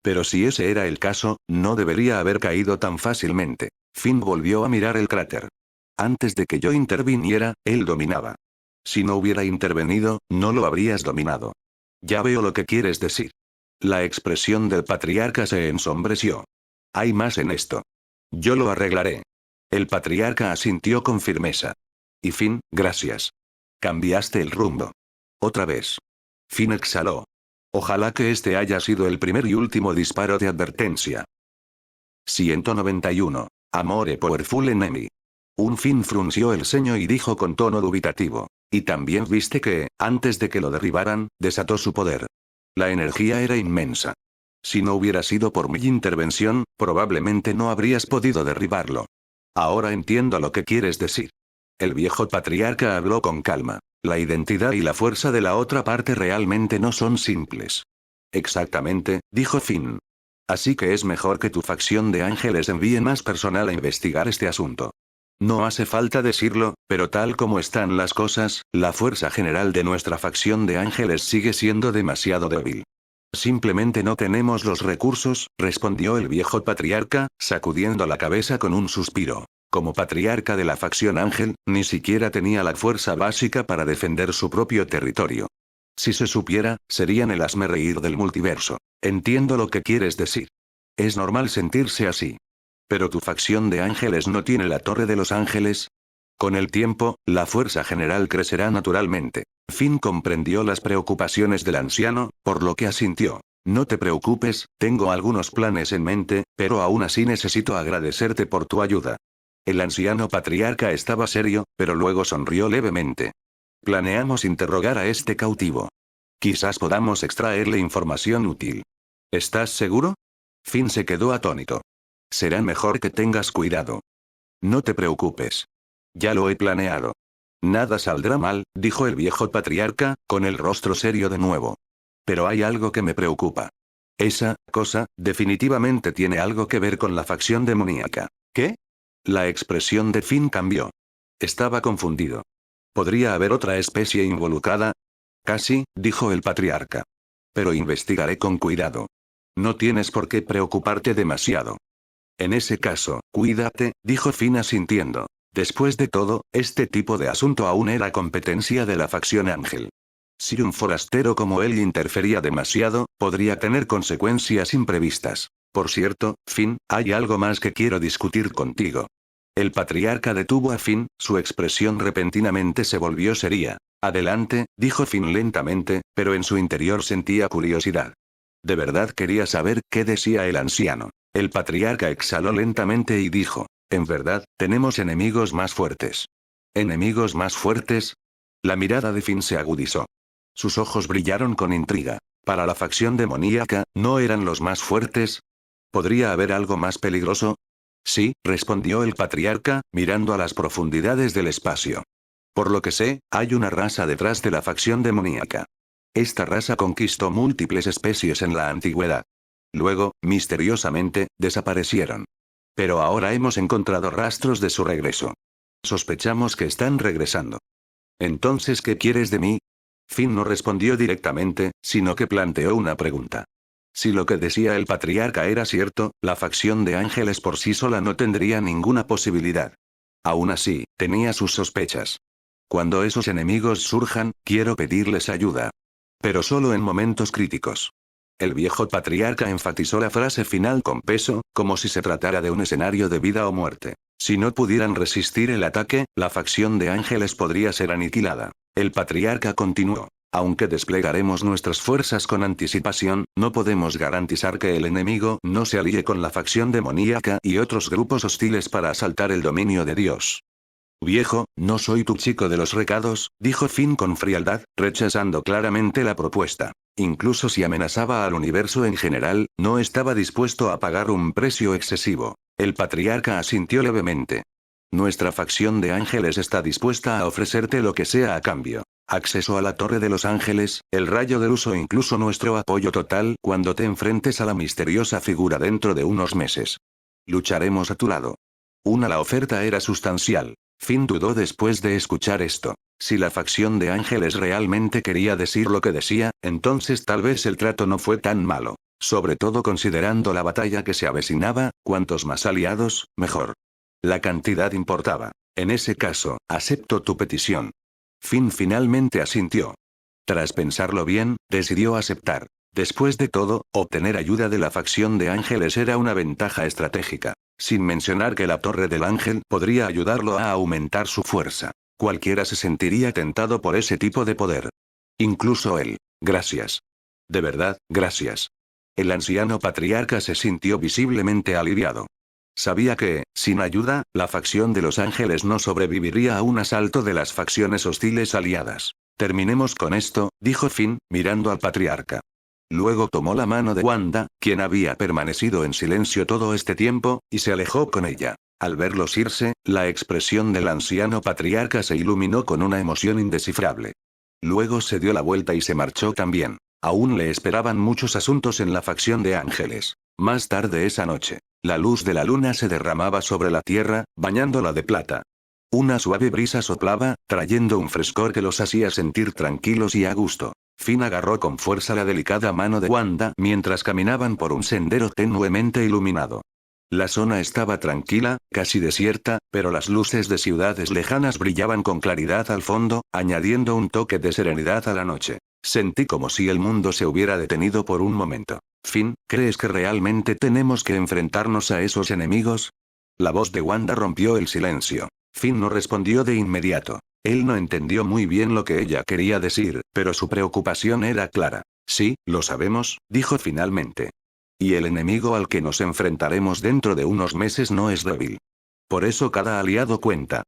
Pero si ese era el caso, no debería haber caído tan fácilmente. Finn volvió a mirar el cráter. Antes de que yo interviniera, él dominaba. Si no hubiera intervenido, no lo habrías dominado. Ya veo lo que quieres decir. La expresión del patriarca se ensombreció. Hay más en esto. Yo lo arreglaré. El patriarca asintió con firmeza. Y Finn, gracias. Cambiaste el rumbo. Otra vez. Finn exhaló. Ojalá que este haya sido el primer y último disparo de advertencia. 191. Amore powerful enemy. Un Finn frunció el ceño y dijo con tono dubitativo. Y también viste que, antes de que lo derribaran, desató su poder. La energía era inmensa. Si no hubiera sido por mi intervención, probablemente no habrías podido derribarlo. Ahora entiendo lo que quieres decir. El viejo patriarca habló con calma. La identidad y la fuerza de la otra parte realmente no son simples. Exactamente, dijo Finn. Así que es mejor que tu facción de ángeles envíe más personal a investigar este asunto. No hace falta decirlo, pero tal como están las cosas, la fuerza general de nuestra facción de ángeles sigue siendo demasiado débil. Simplemente no tenemos los recursos, respondió el viejo patriarca, sacudiendo la cabeza con un suspiro. Como patriarca de la facción Ángel, ni siquiera tenía la fuerza básica para defender su propio territorio. Si se supiera, serían el hazmerreír del multiverso. Entiendo lo que quieres decir. Es normal sentirse así. Pero tu facción de ángeles no tiene la Torre de los Ángeles. Con el tiempo, la fuerza general crecerá naturalmente. Finn comprendió las preocupaciones del anciano, por lo que asintió. No te preocupes, tengo algunos planes en mente, pero aún así necesito agradecerte por tu ayuda. El anciano patriarca estaba serio, pero luego sonrió levemente. Planeamos interrogar a este cautivo. Quizás podamos extraerle información útil. ¿Estás seguro? Finn se quedó atónito. Será mejor que tengas cuidado. No te preocupes. Ya lo he planeado. Nada saldrá mal, dijo el viejo patriarca, con el rostro serio de nuevo. Pero hay algo que me preocupa. Esa cosa, definitivamente tiene algo que ver con la facción demoníaca. ¿Qué? La expresión de Finn cambió. Estaba confundido. ¿Podría haber otra especie involucrada? Casi, dijo el patriarca. Pero investigaré con cuidado. No tienes por qué preocuparte demasiado. En ese caso, cuídate, dijo Finn asintiendo. Después de todo, este tipo de asunto aún era competencia de la facción Ángel. Si un forastero como él interfería demasiado, podría tener consecuencias imprevistas. Por cierto, Finn, hay algo más que quiero discutir contigo. El patriarca detuvo a Finn, su expresión repentinamente se volvió seria. Adelante, dijo Finn lentamente, pero en su interior sentía curiosidad. De verdad quería saber qué decía el anciano. El patriarca exhaló lentamente y dijo, en verdad, tenemos enemigos más fuertes. ¿Enemigos más fuertes? La mirada de Finn se agudizó. Sus ojos brillaron con intriga. Para la facción demoníaca, ¿no eran los más fuertes? ¿Podría haber algo más peligroso? Sí, respondió el patriarca, mirando a las profundidades del espacio. Por lo que sé, hay una raza detrás de la facción demoníaca. Esta raza conquistó múltiples especies en la antigüedad. Luego, misteriosamente, desaparecieron. Pero ahora hemos encontrado rastros de su regreso. Sospechamos que están regresando. Entonces, ¿qué quieres de mí? Finn no respondió directamente, sino que planteó una pregunta. Si lo que decía el patriarca era cierto, la facción de ángeles por sí sola no tendría ninguna posibilidad. Aún así, tenía sus sospechas. Cuando esos enemigos surjan, quiero pedirles ayuda. Pero solo en momentos críticos. El viejo patriarca enfatizó la frase final con peso, como si se tratara de un escenario de vida o muerte. Si no pudieran resistir el ataque, la facción de ángeles podría ser aniquilada. El patriarca continuó. Aunque desplegaremos nuestras fuerzas con anticipación, no podemos garantizar que el enemigo no se alíe con la facción demoníaca y otros grupos hostiles para asaltar el dominio de Dios. Viejo, no soy tu chico de los recados, dijo Finn con frialdad, rechazando claramente la propuesta. Incluso si amenazaba al universo en general, no estaba dispuesto a pagar un precio excesivo. El patriarca asintió levemente. Nuestra facción de ángeles está dispuesta a ofrecerte lo que sea a cambio. Acceso a la Torre de los Ángeles, el rayo del uso, incluso nuestro apoyo total cuando te enfrentes a la misteriosa figura dentro de unos meses. Lucharemos a tu lado. La oferta era sustancial. Finn dudó después de escuchar esto. Si la facción de ángeles realmente quería decir lo que decía, entonces tal vez el trato no fue tan malo. Sobre todo considerando la batalla que se avecinaba, cuantos más aliados, mejor. La cantidad importaba. En ese caso, acepto tu petición. Finn finalmente asintió. Tras pensarlo bien, decidió aceptar. Después de todo, obtener ayuda de la facción de ángeles era una ventaja estratégica. Sin mencionar que la Torre del Ángel podría ayudarlo a aumentar su fuerza. Cualquiera se sentiría tentado por ese tipo de poder. Incluso él. Gracias. De verdad, gracias. El anciano patriarca se sintió visiblemente aliviado. Sabía que, sin ayuda, la facción de los ángeles no sobreviviría a un asalto de las facciones hostiles aliadas. Terminemos con esto, dijo Finn, mirando al patriarca. Luego tomó la mano de Wanda, quien había permanecido en silencio todo este tiempo, y se alejó con ella. Al verlos irse, la expresión del anciano patriarca se iluminó con una emoción indescifrable. Luego se dio la vuelta y se marchó también. Aún le esperaban muchos asuntos en la facción de ángeles. Más tarde esa noche, la luz de la luna se derramaba sobre la tierra, bañándola de plata. Una suave brisa soplaba, trayendo un frescor que los hacía sentir tranquilos y a gusto. Finn agarró con fuerza la delicada mano de Wanda mientras caminaban por un sendero tenuemente iluminado. La zona estaba tranquila, casi desierta, pero las luces de ciudades lejanas brillaban con claridad al fondo, añadiendo un toque de serenidad a la noche. Sentí como si el mundo se hubiera detenido por un momento. Finn, ¿crees que realmente tenemos que enfrentarnos a esos enemigos? La voz de Wanda rompió el silencio. Finn no respondió de inmediato. Él no entendió muy bien lo que ella quería decir, pero su preocupación era clara. Sí, lo sabemos, dijo finalmente. Y el enemigo al que nos enfrentaremos dentro de unos meses no es débil. Por eso cada aliado cuenta.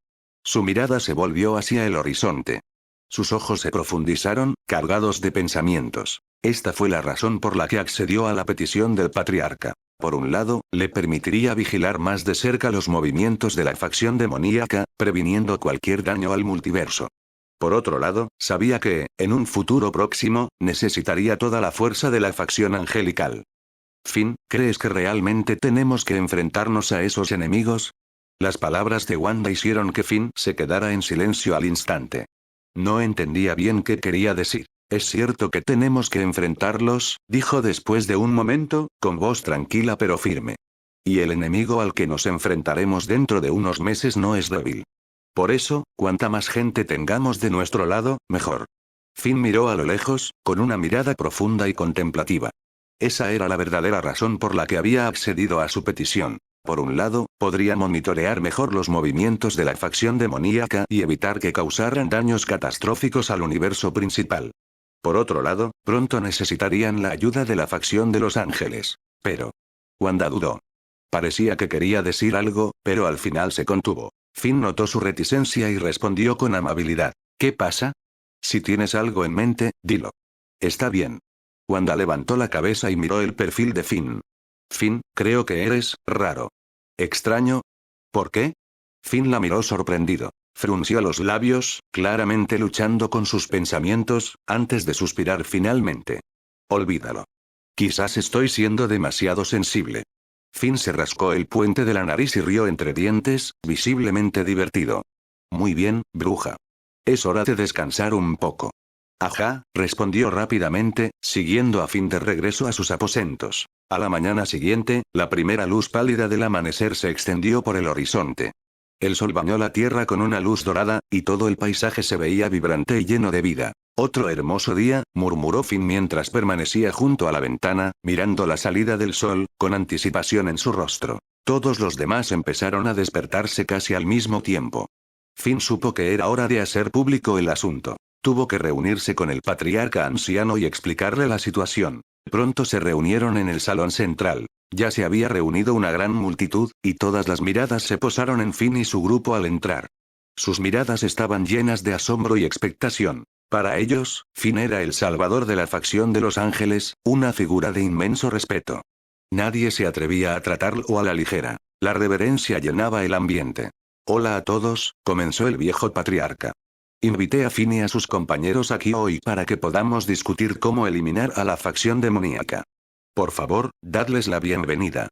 Su mirada se volvió hacia el horizonte. Sus ojos se profundizaron, cargados de pensamientos. Esta fue la razón por la que accedió a la petición del patriarca. Por un lado, le permitiría vigilar más de cerca los movimientos de la facción demoníaca, previniendo cualquier daño al multiverso. Por otro lado, sabía que, en un futuro próximo, necesitaría toda la fuerza de la facción angelical. Finn, ¿crees que realmente tenemos que enfrentarnos a esos enemigos? Las palabras de Wanda hicieron que Finn se quedara en silencio al instante. No entendía bien qué quería decir. Es cierto que tenemos que enfrentarlos, dijo después de un momento, con voz tranquila pero firme. Y el enemigo al que nos enfrentaremos dentro de unos meses no es débil. Por eso, cuanta más gente tengamos de nuestro lado, mejor. Finn miró a lo lejos, con una mirada profunda y contemplativa. Esa era la verdadera razón por la que había accedido a su petición. Por un lado, podría monitorear mejor los movimientos de la facción demoníaca y evitar que causaran daños catastróficos al universo principal. Por otro lado, pronto necesitarían la ayuda de la facción de los ángeles. Pero Wanda dudó. Parecía que quería decir algo, pero al final se contuvo. Finn notó su reticencia y respondió con amabilidad. ¿Qué pasa? Si tienes algo en mente, dilo. Está bien. Wanda levantó la cabeza y miró el perfil de Finn. Finn, creo que eres raro. ¿Extraño? ¿Por qué? Finn la miró sorprendido. Frunció los labios, claramente luchando con sus pensamientos, antes de suspirar finalmente. Olvídalo. Quizás estoy siendo demasiado sensible. Finn se rascó el puente de la nariz y rió entre dientes, visiblemente divertido. Muy bien, bruja. Es hora de descansar un poco. Ajá, respondió rápidamente, siguiendo a Finn de regreso a sus aposentos. A la mañana siguiente, la primera luz pálida del amanecer se extendió por el horizonte. El sol bañó la tierra con una luz dorada, y todo el paisaje se veía vibrante y lleno de vida. Otro hermoso día, murmuró Finn mientras permanecía junto a la ventana, mirando la salida del sol, con anticipación en su rostro. Todos los demás empezaron a despertarse casi al mismo tiempo. Finn supo que era hora de hacer público el asunto. Tuvo que reunirse con el patriarca anciano y explicarle la situación. Pronto se reunieron en el salón central. Ya se había reunido una gran multitud, y todas las miradas se posaron en Finn y su grupo al entrar. Sus miradas estaban llenas de asombro y expectación. Para ellos, Finn era el salvador de la facción de los ángeles, una figura de inmenso respeto. Nadie se atrevía a tratarlo a la ligera. La reverencia llenaba el ambiente. Hola a todos, comenzó el viejo patriarca. Invité a Finn y a sus compañeros aquí hoy para que podamos discutir cómo eliminar a la facción demoníaca. Por favor, dadles la bienvenida.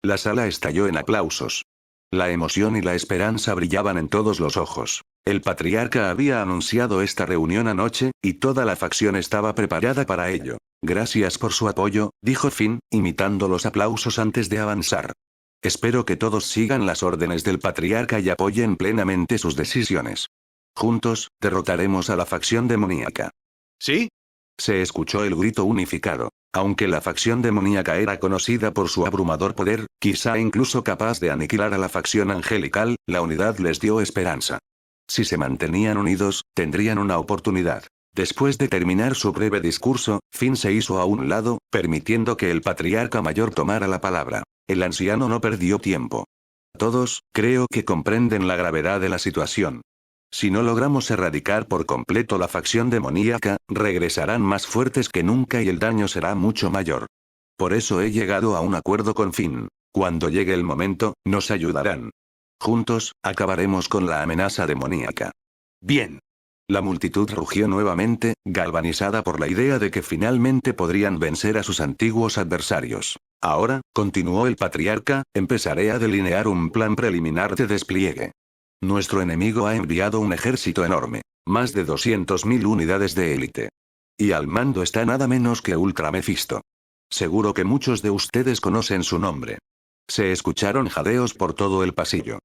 La sala estalló en aplausos. La emoción y la esperanza brillaban en todos los ojos. El patriarca había anunciado esta reunión anoche, y toda la facción estaba preparada para ello. Gracias por su apoyo, dijo Finn, imitando los aplausos antes de avanzar. Espero que todos sigan las órdenes del patriarca y apoyen plenamente sus decisiones. Juntos, derrotaremos a la facción demoníaca. ¿Sí? Se escuchó el grito unificado. Aunque la facción demoníaca era conocida por su abrumador poder, quizá incluso capaz de aniquilar a la facción angelical, la unidad les dio esperanza. Si se mantenían unidos, tendrían una oportunidad. Después de terminar su breve discurso, Finn se hizo a un lado, permitiendo que el patriarca mayor tomara la palabra. El anciano no perdió tiempo. Todos, creo que comprenden la gravedad de la situación. Si no logramos erradicar por completo la facción demoníaca, regresarán más fuertes que nunca y el daño será mucho mayor. Por eso he llegado a un acuerdo con Finn. Cuando llegue el momento, nos ayudarán. Juntos, acabaremos con la amenaza demoníaca. Bien. La multitud rugió nuevamente, galvanizada por la idea de que finalmente podrían vencer a sus antiguos adversarios. Ahora, continuó el patriarca, empezaré a delinear un plan preliminar de despliegue. Nuestro enemigo ha enviado un ejército enorme. Más de 200.000 unidades de élite. Y al mando está nada menos que Ultra Mephisto. Seguro que muchos de ustedes conocen su nombre. Se escucharon jadeos por todo el pasillo.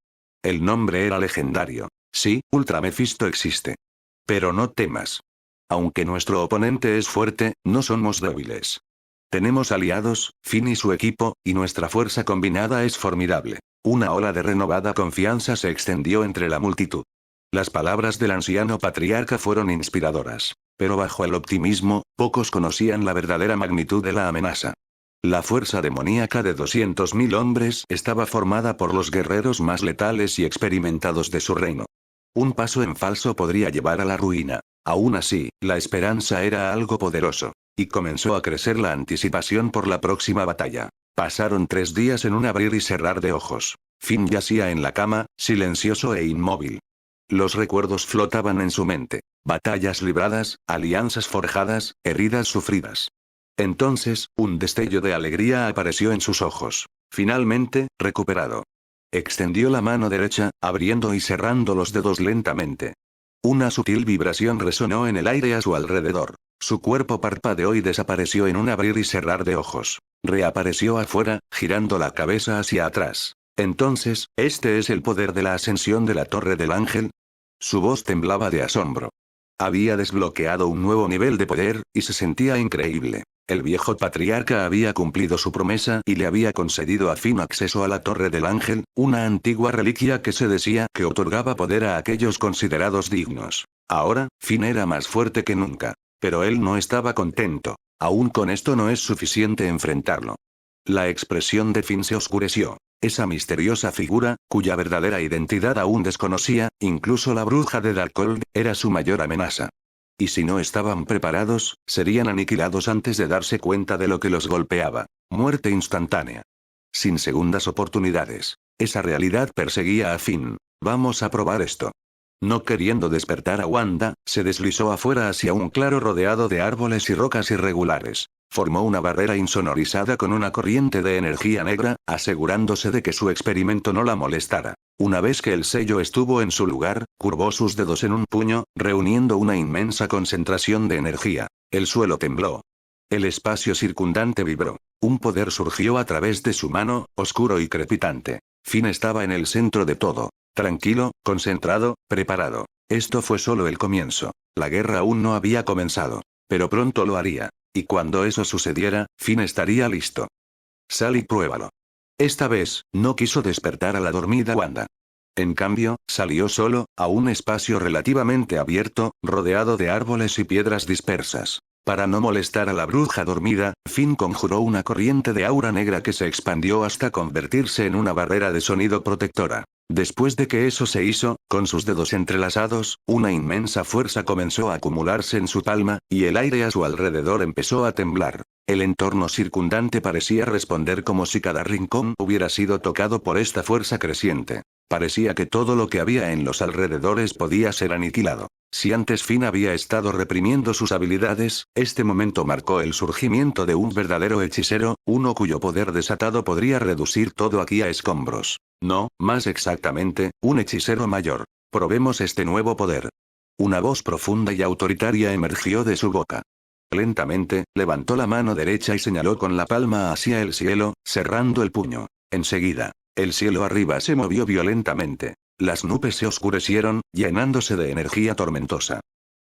El nombre era legendario. Sí, Ultra Mephisto existe. Pero no temas. Aunque nuestro oponente es fuerte, no somos débiles. Tenemos aliados, Finn y su equipo, y nuestra fuerza combinada es formidable. Una ola de renovada confianza se extendió entre la multitud. Las palabras del anciano patriarca fueron inspiradoras. Pero bajo el optimismo, pocos conocían la verdadera magnitud de la amenaza. La fuerza demoníaca de 200.000 hombres estaba formada por los guerreros más letales y experimentados de su reino. Un paso en falso podría llevar a la ruina. Aún así, la esperanza era algo poderoso. Y comenzó a crecer la anticipación por la próxima batalla. Pasaron 3 días en un abrir y cerrar de ojos. Finn yacía en la cama, silencioso e inmóvil. Los recuerdos flotaban en su mente. Batallas libradas, alianzas forjadas, heridas sufridas. Entonces, un destello de alegría apareció en sus ojos. Finalmente, recuperado. Extendió la mano derecha, abriendo y cerrando los dedos lentamente. Una sutil vibración resonó en el aire a su alrededor. Su cuerpo parpadeó y desapareció en un abrir y cerrar de ojos. Reapareció afuera, girando la cabeza hacia atrás. Entonces, ¿este es el poder de la ascensión de la Torre del Ángel? Su voz temblaba de asombro. Había desbloqueado un nuevo nivel de poder, y se sentía increíble. El viejo patriarca había cumplido su promesa y le había concedido a Finn acceso a la Torre del Ángel, una antigua reliquia que se decía que otorgaba poder a aquellos considerados dignos. Ahora, Finn era más fuerte que nunca. Pero él no estaba contento. Aún con esto no es suficiente enfrentarlo. La expresión de Finn se oscureció. Esa misteriosa figura, cuya verdadera identidad aún desconocía, incluso la bruja de Darkhold, era su mayor amenaza. Y si no estaban preparados, serían aniquilados antes de darse cuenta de lo que los golpeaba. Muerte instantánea. Sin segundas oportunidades. Esa realidad perseguía a Finn. Vamos a probar esto. No queriendo despertar a Wanda, se deslizó afuera hacia un claro rodeado de árboles y rocas irregulares. Formó una barrera insonorizada con una corriente de energía negra, asegurándose de que su experimento no la molestara. Una vez que el sello estuvo en su lugar, curvó sus dedos en un puño, reuniendo una inmensa concentración de energía. El suelo tembló. El espacio circundante vibró. Un poder surgió a través de su mano, oscuro y crepitante. Finn estaba en el centro de todo. Tranquilo, concentrado, preparado. Esto fue solo el comienzo. La guerra aún no había comenzado. Pero pronto lo haría. Y cuando eso sucediera, Finn estaría listo. Sal y pruébalo. Esta vez, no quiso despertar a la dormida Wanda. En cambio, salió solo, a un espacio relativamente abierto, rodeado de árboles y piedras dispersas. Para no molestar a la bruja dormida, Finn conjuró una corriente de aura negra que se expandió hasta convertirse en una barrera de sonido protectora. Después de que eso se hizo, con sus dedos entrelazados, una inmensa fuerza comenzó a acumularse en su palma, y el aire a su alrededor empezó a temblar. El entorno circundante parecía responder como si cada rincón hubiera sido tocado por esta fuerza creciente. Parecía que todo lo que había en los alrededores podía ser aniquilado. Si antes Finn había estado reprimiendo sus habilidades, este momento marcó el surgimiento de un verdadero hechicero, uno cuyo poder desatado podría reducir todo aquí a escombros. No, más exactamente, un hechicero mayor. Probemos este nuevo poder. Una voz profunda y autoritaria emergió de su boca. Lentamente, levantó la mano derecha y señaló con la palma hacia el cielo, cerrando el puño. Enseguida, el cielo arriba se movió violentamente. Las nubes se oscurecieron, llenándose de energía tormentosa.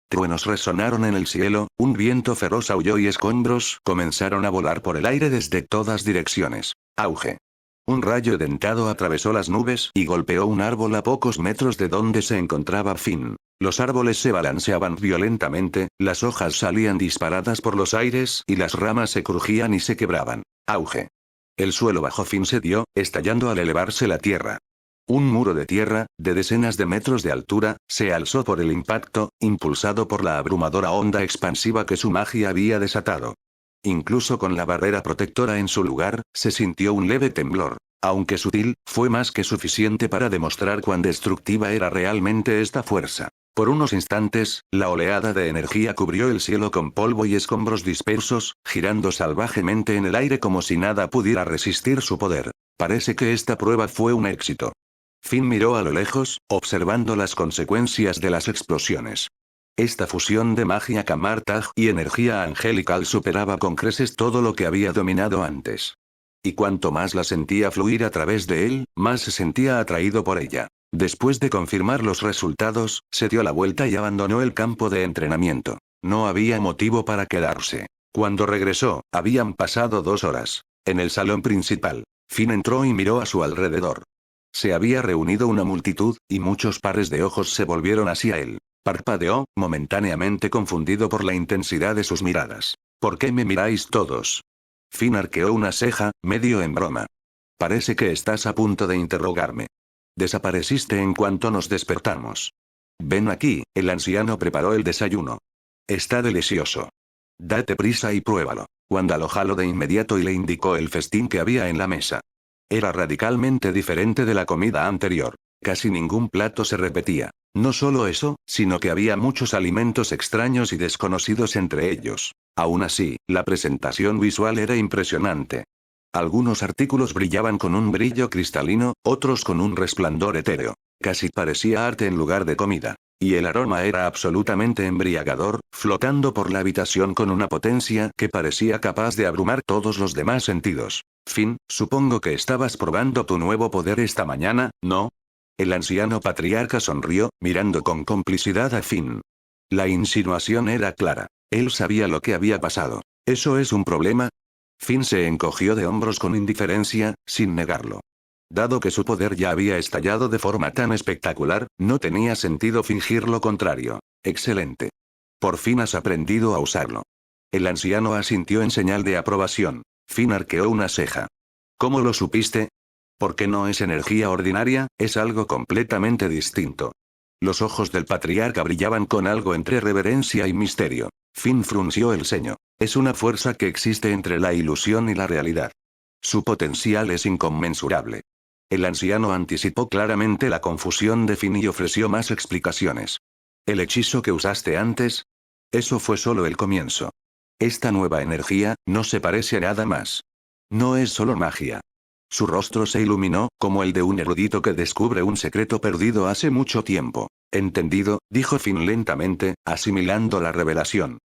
Truenos resonaron en el cielo, un viento feroz aulló y escombros comenzaron a volar por el aire desde todas direcciones. Auge. Un rayo dentado atravesó las nubes y golpeó un árbol a pocos metros de donde se encontraba Finn. Los árboles se balanceaban violentamente, las hojas salían disparadas por los aires y las ramas se crujían y se quebraban. Auge. El suelo bajo Finn se dio, estallando al elevarse la tierra. Un muro de tierra, de decenas de metros de altura, se alzó por el impacto, impulsado por la abrumadora onda expansiva que su magia había desatado. Incluso con la barrera protectora en su lugar, se sintió un leve temblor. Aunque sutil, fue más que suficiente para demostrar cuán destructiva era realmente esta fuerza. Por unos instantes, la oleada de energía cubrió el cielo con polvo y escombros dispersos, girando salvajemente en el aire como si nada pudiera resistir su poder. Parece que esta prueba fue un éxito. Finn miró a lo lejos, observando las consecuencias de las explosiones. Esta fusión de magia Kamartaj y energía angelical superaba con creces todo lo que había dominado antes. Y cuanto más la sentía fluir a través de él, más se sentía atraído por ella. Después de confirmar los resultados, se dio la vuelta y abandonó el campo de entrenamiento. No había motivo para quedarse. Cuando regresó, habían pasado 2 horas. En el salón principal, Finn entró y miró a su alrededor. Se había reunido una multitud, y muchos pares de ojos se volvieron hacia él. Parpadeó, momentáneamente confundido por la intensidad de sus miradas. ¿Por qué me miráis todos? Finn arqueó una ceja, medio en broma. Parece que estás a punto de interrogarme. Desapareciste en cuanto nos despertamos. Ven aquí, el anciano preparó el desayuno. Está delicioso. Date prisa y pruébalo. Wanda lo jaló de inmediato y le indicó el festín que había en la mesa. Era radicalmente diferente de la comida anterior. Casi ningún plato se repetía. No solo eso, sino que había muchos alimentos extraños y desconocidos entre ellos. Aún así, la presentación visual era impresionante. Algunos artículos brillaban con un brillo cristalino, otros con un resplandor etéreo. Casi parecía arte en lugar de comida. Y el aroma era absolutamente embriagador, flotando por la habitación con una potencia que parecía capaz de abrumar todos los demás sentidos. Finn, supongo que estabas probando tu nuevo poder esta mañana, ¿no? El anciano patriarca sonrió, mirando con complicidad a Finn. La insinuación era clara. Él sabía lo que había pasado. ¿Eso es un problema? Finn se encogió de hombros con indiferencia, sin negarlo. Dado que su poder ya había estallado de forma tan espectacular, no tenía sentido fingir lo contrario. Excelente. Por fin has aprendido a usarlo. El anciano asintió en señal de aprobación. Finn arqueó una ceja. ¿Cómo lo supiste? Porque no es energía ordinaria, es algo completamente distinto. Los ojos del patriarca brillaban con algo entre reverencia y misterio. Finn frunció el ceño. Es una fuerza que existe entre la ilusión y la realidad. Su potencial es inconmensurable. El anciano anticipó claramente la confusión de Finn y ofreció más explicaciones. ¿El hechizo que usaste antes? Eso fue solo el comienzo. Esta nueva energía, no se parece a nada más. No es solo magia. Su rostro se iluminó, como el de un erudito que descubre un secreto perdido hace mucho tiempo. Entendido, dijo Finn lentamente, asimilando la revelación.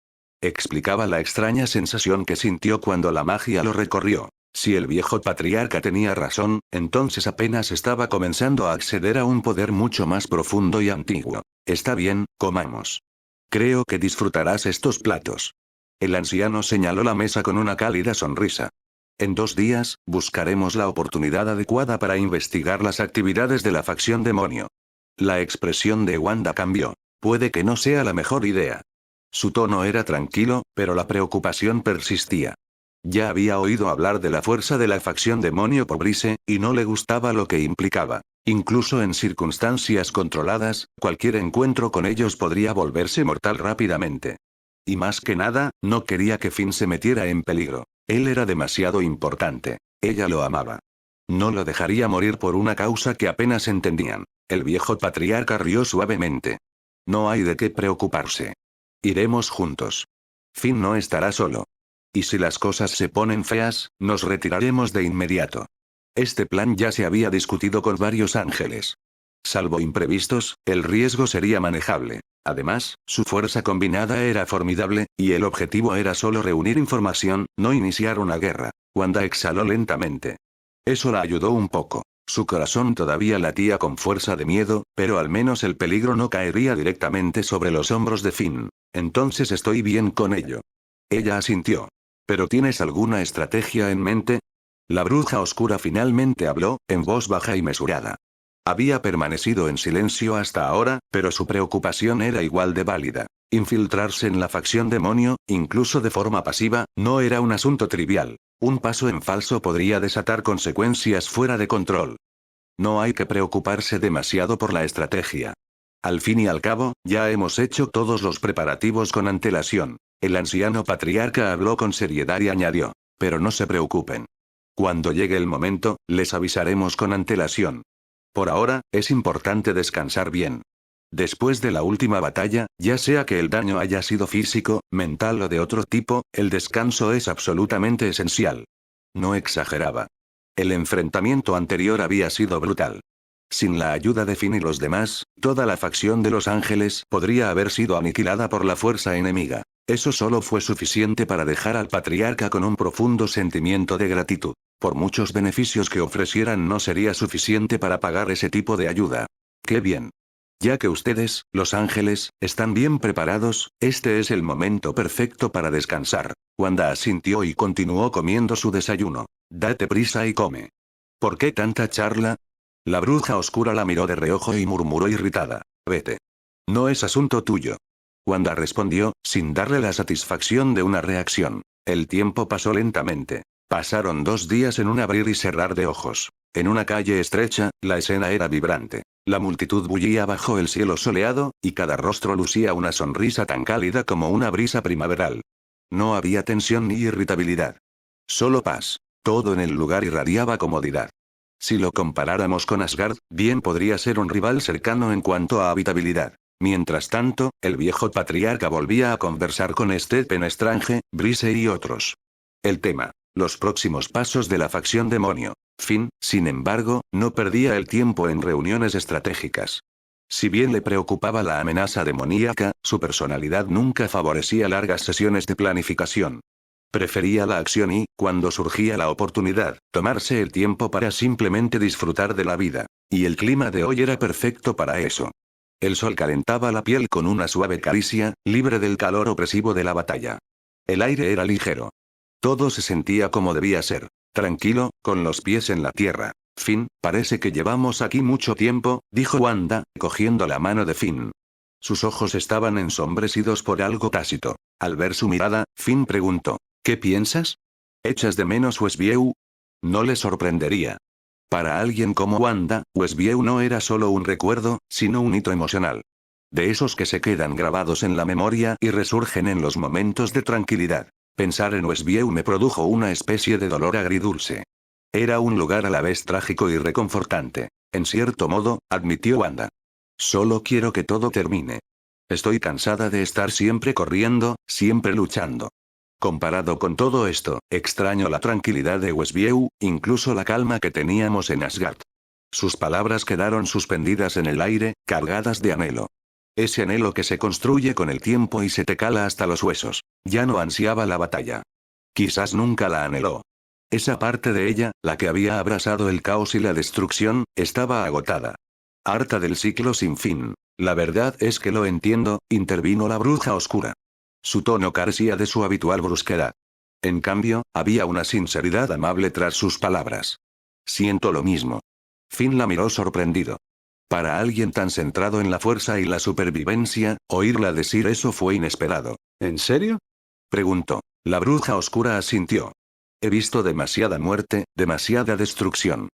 Explicaba la extraña sensación que sintió cuando la magia lo recorrió. Si el viejo patriarca tenía razón, entonces apenas estaba comenzando a acceder a un poder mucho más profundo y antiguo. Está bien, comamos. Creo que disfrutarás estos platos. El anciano señaló la mesa con una cálida sonrisa. En 2 días, buscaremos la oportunidad adecuada para investigar las actividades de la facción demonio. La expresión de Wanda cambió. Puede que no sea la mejor idea. Su tono era tranquilo, pero la preocupación persistía. Ya había oído hablar de la fuerza de la facción demonio por Brice, y no le gustaba lo que implicaba. Incluso en circunstancias controladas, cualquier encuentro con ellos podría volverse mortal rápidamente. Y más que nada, no quería que Finn se metiera en peligro. Él era demasiado importante. Ella lo amaba. No lo dejaría morir por una causa que apenas entendían. El viejo patriarca rió suavemente. No hay de qué preocuparse. Iremos juntos. Finn no estará solo. Y si las cosas se ponen feas, nos retiraremos de inmediato. Este plan ya se había discutido con varios ángeles. Salvo imprevistos, el riesgo sería manejable. Además, su fuerza combinada era formidable, y el objetivo era solo reunir información, no iniciar una guerra. Wanda exhaló lentamente. Eso la ayudó un poco. Su corazón todavía latía con fuerza de miedo, pero al menos el peligro no caería directamente sobre los hombros de Finn. Entonces estoy bien con ello. Ella asintió. ¿Pero tienes alguna estrategia en mente? La bruja oscura finalmente habló, en voz baja y mesurada. Había permanecido en silencio hasta ahora, pero su preocupación era igual de válida. Infiltrarse en la facción demonio, incluso de forma pasiva, no era un asunto trivial. Un paso en falso podría desatar consecuencias fuera de control. No hay que preocuparse demasiado por la estrategia. Al fin y al cabo, ya hemos hecho todos los preparativos con antelación. El anciano patriarca habló con seriedad y añadió. Pero no se preocupen. Cuando llegue el momento, les avisaremos con antelación. Por ahora, es importante descansar bien. Después de la última batalla, ya sea que el daño haya sido físico, mental o de otro tipo, el descanso es absolutamente esencial. No exageraba. El enfrentamiento anterior había sido brutal. Sin la ayuda de Finn y los demás, toda la facción de los ángeles podría haber sido aniquilada por la fuerza enemiga. Eso solo fue suficiente para dejar al patriarca con un profundo sentimiento de gratitud. Por muchos beneficios que ofrecieran no sería suficiente para pagar ese tipo de ayuda. ¡Qué bien! Ya que ustedes, los ángeles, están bien preparados, este es el momento perfecto para descansar. Wanda asintió y continuó comiendo su desayuno. Date prisa y come. ¿Por qué tanta charla? La bruja oscura la miró de reojo y murmuró irritada. Vete. No es asunto tuyo. Wanda respondió, sin darle la satisfacción de una reacción. El tiempo pasó lentamente. Pasaron 2 días en un abrir y cerrar de ojos. En una calle estrecha, la escena era vibrante. La multitud bullía bajo el cielo soleado, y cada rostro lucía una sonrisa tan cálida como una brisa primaveral. No había tensión ni irritabilidad. Solo paz. Todo en el lugar irradiaba comodidad. Si lo comparáramos con Asgard, bien podría ser un rival cercano en cuanto a habitabilidad. Mientras tanto, el viejo patriarca volvía a conversar con Stephen Strange, Brise y otros. El tema. Los próximos pasos de la facción demonio. Finn, sin embargo, no perdía el tiempo en reuniones estratégicas. Si bien le preocupaba la amenaza demoníaca, su personalidad nunca favorecía largas sesiones de planificación. Prefería la acción y, cuando surgía la oportunidad, tomarse el tiempo para simplemente disfrutar de la vida. Y el clima de hoy era perfecto para eso. El sol calentaba la piel con una suave caricia, libre del calor opresivo de la batalla. El aire era ligero. Todo se sentía como debía ser. Tranquilo, con los pies en la tierra. Finn, parece que llevamos aquí mucho tiempo, dijo Wanda, cogiendo la mano de Finn. Sus ojos estaban ensombrecidos por algo tácito. Al ver su mirada, Finn preguntó, ¿qué piensas? ¿Echas de menos Westview? No le sorprendería. Para alguien como Wanda, Westview no era solo un recuerdo, sino un hito emocional. De esos que se quedan grabados en la memoria y resurgen en los momentos de tranquilidad. Pensar en Westview me produjo una especie de dolor agridulce. Era un lugar a la vez trágico y reconfortante. En cierto modo, admitió Wanda. Solo quiero que todo termine. Estoy cansada de estar siempre corriendo, siempre luchando. Comparado con todo esto, extraño la tranquilidad de Westview, incluso la calma que teníamos en Asgard. Sus palabras quedaron suspendidas en el aire, cargadas de anhelo. Ese anhelo que se construye con el tiempo y se te cala hasta los huesos. Ya no ansiaba la batalla. Quizás nunca la anheló. Esa parte de ella, la que había abrazado el caos y la destrucción, estaba agotada. Harta del ciclo sin fin. La verdad es que lo entiendo, intervino la bruja oscura. Su tono carecía de su habitual brusquedad. En cambio, había una sinceridad amable tras sus palabras. Siento lo mismo. Finn la miró sorprendido. Para alguien tan centrado en la fuerza y la supervivencia, oírla decir eso fue inesperado. ¿En serio? Preguntó. La bruja oscura asintió. He visto demasiada muerte, demasiada destrucción.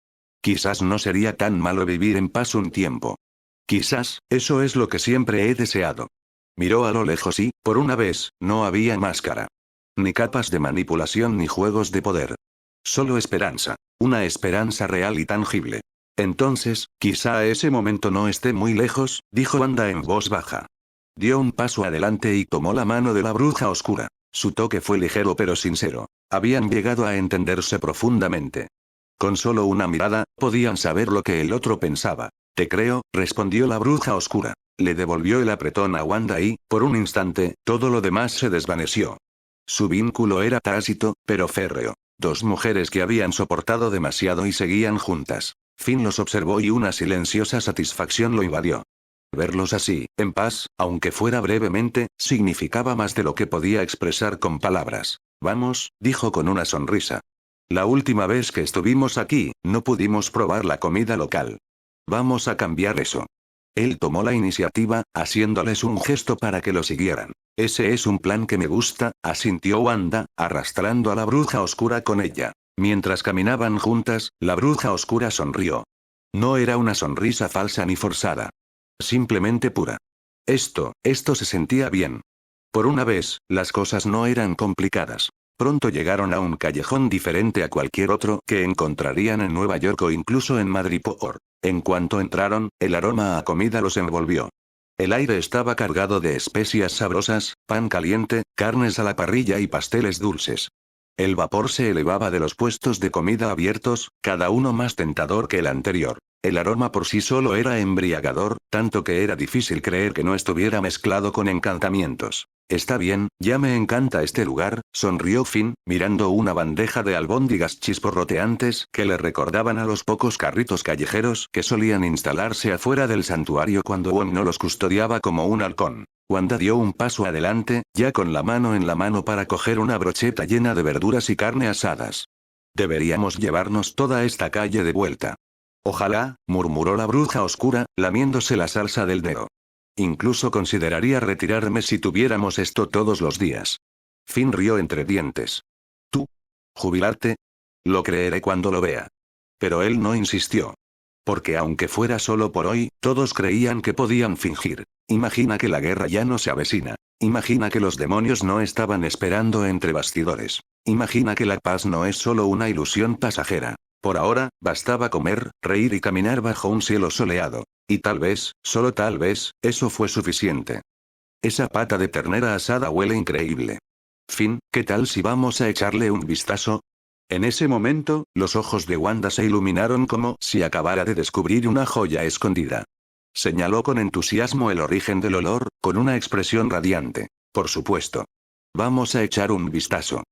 Quizás no sería tan malo vivir en paz un tiempo. Quizás, eso es lo que siempre he deseado. Miró a lo lejos y, por una vez, no había máscara. Ni capas de manipulación ni juegos de poder. Solo esperanza. Una esperanza real y tangible. Entonces, quizá ese momento no esté muy lejos, dijo Wanda en voz baja. Dio un paso adelante y tomó la mano de la bruja oscura. Su toque fue ligero pero sincero. Habían llegado a entenderse profundamente. Con solo una mirada, podían saber lo que el otro pensaba. Te creo, respondió la bruja oscura. Le devolvió el apretón a Wanda y, por un instante, todo lo demás se desvaneció. Su vínculo era tácito, pero férreo. Dos mujeres que habían soportado demasiado y seguían juntas. Finn los observó y una silenciosa satisfacción lo invadió. Verlos así, en paz, aunque fuera brevemente, significaba más de lo que podía expresar con palabras. Vamos, dijo con una sonrisa. La última vez que estuvimos aquí, no pudimos probar la comida local. Vamos a cambiar eso. Él tomó la iniciativa, haciéndoles un gesto para que lo siguieran. Ese es un plan que me gusta, asintió Wanda, arrastrando a la bruja oscura con ella. Mientras caminaban juntas, la bruja oscura sonrió. No era una sonrisa falsa ni forzada. Simplemente pura. Esto se sentía bien. Por una vez, las cosas no eran complicadas. Pronto llegaron a un callejón diferente a cualquier otro que encontrarían en Nueva York o incluso en Madripoor. En cuanto entraron, el aroma a comida los envolvió. El aire estaba cargado de especias sabrosas, pan caliente, carnes a la parrilla y pasteles dulces. El vapor se elevaba de los puestos de comida abiertos, cada uno más tentador que el anterior. El aroma por sí solo era embriagador, tanto que era difícil creer que no estuviera mezclado con encantamientos. Está bien, ya me encanta este lugar, sonrió Finn, mirando una bandeja de albóndigas chisporroteantes que le recordaban a los pocos carritos callejeros que solían instalarse afuera del santuario cuando Wong no los custodiaba como un halcón. Wanda dio un paso adelante, ya con la mano en la mano para coger una brocheta llena de verduras y carne asadas. Deberíamos llevarnos toda esta calle de vuelta. Ojalá, murmuró la bruja oscura, lamiéndose la salsa del dedo. Incluso consideraría retirarme si tuviéramos esto todos los días. Finn rió entre dientes. ¿Tú? ¿Jubilarte? Lo creeré cuando lo vea. Pero él no insistió. Porque aunque fuera solo por hoy, todos creían que podían fingir. Imagina que la guerra ya no se avecina. Imagina que los demonios no estaban esperando entre bastidores. Imagina que la paz no es solo una ilusión pasajera. Por ahora, bastaba comer, reír y caminar bajo un cielo soleado. Y tal vez, solo tal vez, eso fue suficiente. Esa pata de ternera asada huele increíble. Finn, ¿qué tal si vamos a echarle un vistazo? En ese momento, los ojos de Wanda se iluminaron como si acabara de descubrir una joya escondida. Señaló con entusiasmo el origen del olor, con una expresión radiante. Por supuesto. Vamos a echar un vistazo.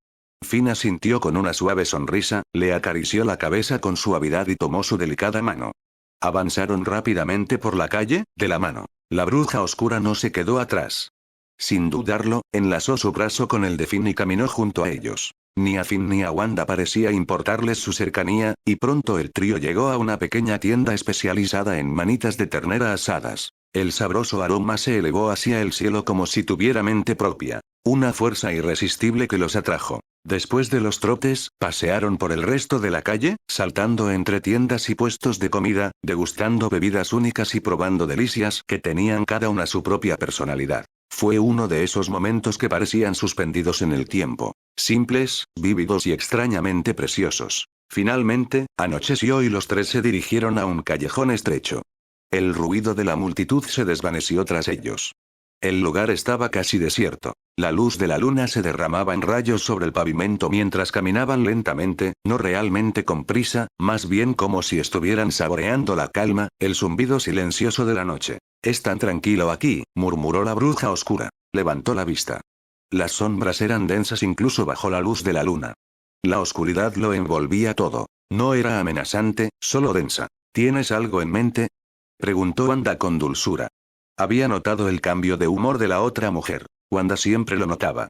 Finn asintió con una suave sonrisa, le acarició la cabeza con suavidad y tomó su delicada mano. Avanzaron rápidamente por la calle, de la mano. La bruja oscura no se quedó atrás. Sin dudarlo, enlazó su brazo con el de Finn y caminó junto a ellos. Ni a Finn ni a Wanda parecía importarles su cercanía, y pronto el trío llegó a una pequeña tienda especializada en manitas de ternera asadas. El sabroso aroma se elevó hacia el cielo como si tuviera mente propia. Una fuerza irresistible que los atrajo. Después de los trotes, pasearon por el resto de la calle, saltando entre tiendas y puestos de comida, degustando bebidas únicas y probando delicias que tenían cada una su propia personalidad. Fue uno de esos momentos que parecían suspendidos en el tiempo. Simples, vívidos y extrañamente preciosos. Finalmente, anocheció y los tres se dirigieron a un callejón estrecho. El ruido de la multitud se desvaneció tras ellos. El lugar estaba casi desierto. La luz de la luna se derramaba en rayos sobre el pavimento mientras caminaban lentamente, no realmente con prisa, más bien como si estuvieran saboreando la calma, el zumbido silencioso de la noche. Es tan tranquilo aquí, murmuró la bruja oscura. Levantó la vista. Las sombras eran densas incluso bajo la luz de la luna. La oscuridad lo envolvía todo. No era amenazante, solo densa. ¿Tienes algo en mente?, preguntó Wanda con dulzura. Había notado el cambio de humor de la otra mujer. Wanda siempre lo notaba.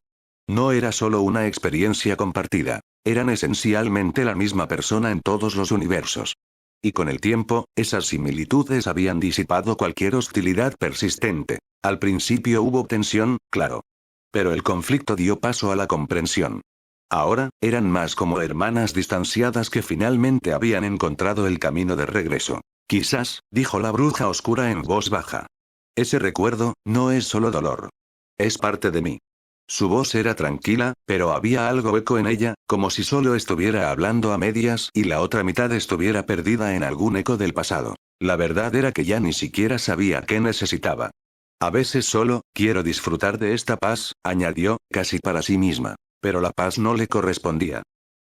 No era solo una experiencia compartida. Eran esencialmente la misma persona en todos los universos. Y con el tiempo, esas similitudes habían disipado cualquier hostilidad persistente. Al principio hubo tensión, claro. Pero el conflicto dio paso a la comprensión. Ahora, eran más como hermanas distanciadas que finalmente habían encontrado el camino de regreso. Quizás, dijo la bruja oscura en voz baja. Ese recuerdo, no es solo dolor. Es parte de mí. Su voz era tranquila, pero había algo eco en ella, como si solo estuviera hablando a medias y la otra mitad estuviera perdida en algún eco del pasado. La verdad era que ya ni siquiera sabía qué necesitaba. A veces solo, quiero disfrutar de esta paz, añadió, casi para sí misma. Pero la paz no le correspondía.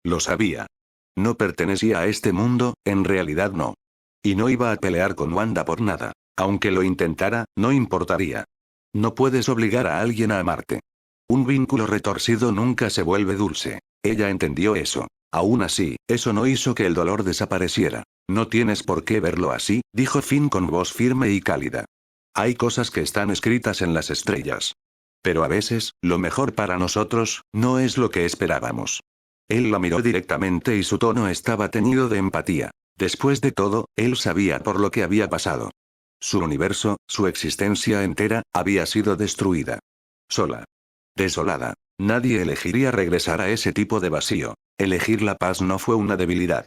Lo sabía. No pertenecía a este mundo, en realidad no. Y no iba a pelear con Wanda por nada. Aunque lo intentara, no importaría. No puedes obligar a alguien a amarte. Un vínculo retorcido nunca se vuelve dulce. Ella entendió eso. Aún así, eso no hizo que el dolor desapareciera. No tienes por qué verlo así, dijo Finn con voz firme y cálida. Hay cosas que están escritas en las estrellas. Pero a veces, lo mejor para nosotros, no es lo que esperábamos. Él la miró directamente y su tono estaba teñido de empatía. Después de todo, él sabía por lo que había pasado. Su universo, su existencia entera, había sido destruida. Sola. Desolada. Nadie elegiría regresar a ese tipo de vacío. Elegir la paz no fue una debilidad.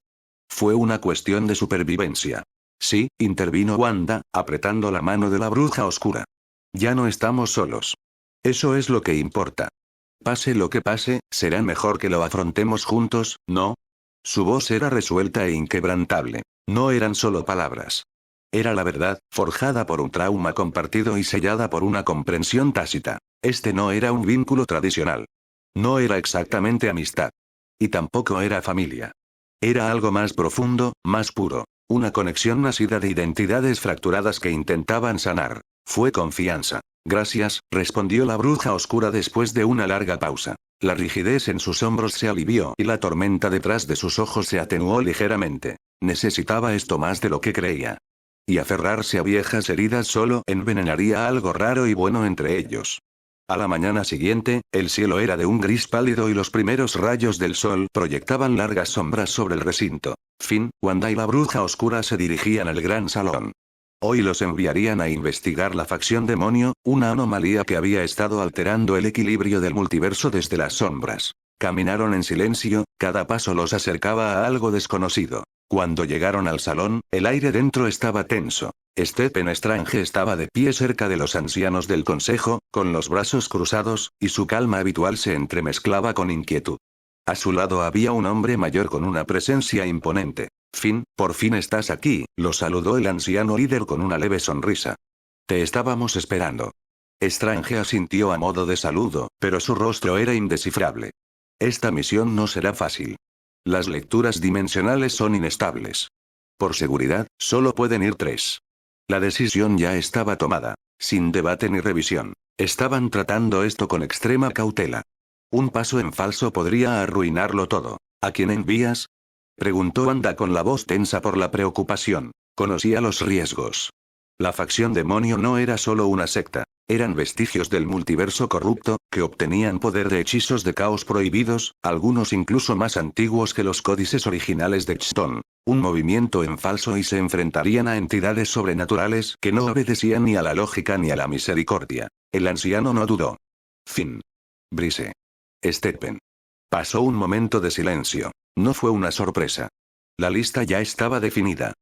Fue una cuestión de supervivencia. Sí, intervino Wanda, apretando la mano de la bruja oscura. Ya no estamos solos. Eso es lo que importa. Pase lo que pase, será mejor que lo afrontemos juntos, ¿no? Su voz era resuelta e inquebrantable. No eran solo palabras. Era la verdad, forjada por un trauma compartido y sellada por una comprensión tácita. Este no era un vínculo tradicional. No era exactamente amistad. Y tampoco era familia. Era algo más profundo, más puro. Una conexión nacida de identidades fracturadas que intentaban sanar. Fue confianza. Gracias, respondió la bruja oscura después de una larga pausa. La rigidez en sus hombros se alivió y la tormenta detrás de sus ojos se atenuó ligeramente. Necesitaba esto más de lo que creía. Y aferrarse a viejas heridas solo envenenaría algo raro y bueno entre ellos. A la mañana siguiente, el cielo era de un gris pálido y los primeros rayos del sol proyectaban largas sombras sobre el recinto. Finn, Wanda y la bruja oscura se dirigían al gran salón. Hoy los enviarían a investigar la facción demonio, una anomalía que había estado alterando el equilibrio del multiverso desde las sombras. Caminaron en silencio, cada paso los acercaba a algo desconocido. Cuando llegaron al salón, el aire dentro estaba tenso. Stephen Strange estaba de pie cerca de los ancianos del consejo, con los brazos cruzados, y su calma habitual se entremezclaba con inquietud. A su lado había un hombre mayor con una presencia imponente. Finn, por fin estás aquí, lo saludó el anciano líder con una leve sonrisa. Te estábamos esperando. Strange asintió a modo de saludo, pero su rostro era indescifrable. Esta misión no será fácil. Las lecturas dimensionales son inestables. Por seguridad, solo pueden ir 3. La decisión ya estaba tomada. Sin debate ni revisión. Estaban tratando esto con extrema cautela. Un paso en falso podría arruinarlo todo. ¿A quién envías? Preguntó Wanda con la voz tensa por la preocupación. Conocía los riesgos. La facción demonio no era solo una secta. Eran vestigios del multiverso corrupto, que obtenían poder de hechizos de caos prohibidos, algunos incluso más antiguos que los códices originales de Chthon. Un movimiento en falso y se enfrentarían a entidades sobrenaturales que no obedecían ni a la lógica ni a la misericordia. El anciano no dudó. Finn. Brice. Stephen. Pasó un momento de silencio. No fue una sorpresa. La lista ya estaba definida.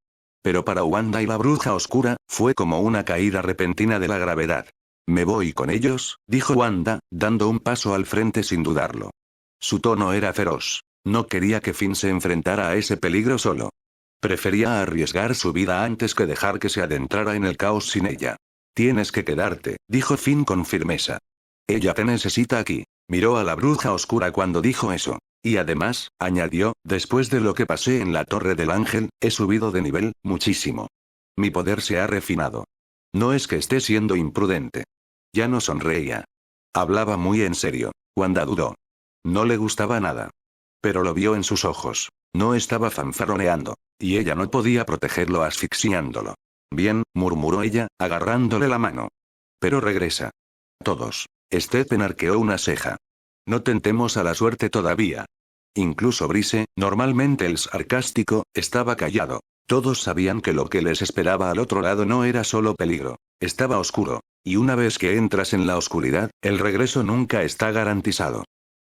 Pero para Wanda y la bruja oscura, fue como una caída repentina de la gravedad. Me voy con ellos, dijo Wanda, dando un paso al frente sin dudarlo. Su tono era feroz. No quería que Finn se enfrentara a ese peligro solo. Prefería arriesgar su vida antes que dejar que se adentrara en el caos sin ella. Tienes que quedarte, dijo Finn con firmeza. Ella te necesita aquí. Miró a la bruja oscura cuando dijo eso. Y además, añadió, después de lo que pasé en la Torre del Ángel, he subido de nivel, muchísimo. Mi poder se ha refinado. No es que esté siendo imprudente. Ya no sonreía. Hablaba muy en serio. Wanda dudó. No le gustaba nada. Pero lo vio en sus ojos. No estaba fanfarroneando. Y ella no podía protegerlo asfixiándolo. Bien, murmuró ella, agarrándole la mano. Pero regresa. Todos. Stephen arqueó una ceja. No tentemos a la suerte todavía. Incluso Brice, normalmente el sarcástico, estaba callado. Todos sabían que lo que les esperaba al otro lado no era solo peligro. Estaba oscuro. Y una vez que entras en la oscuridad, el regreso nunca está garantizado.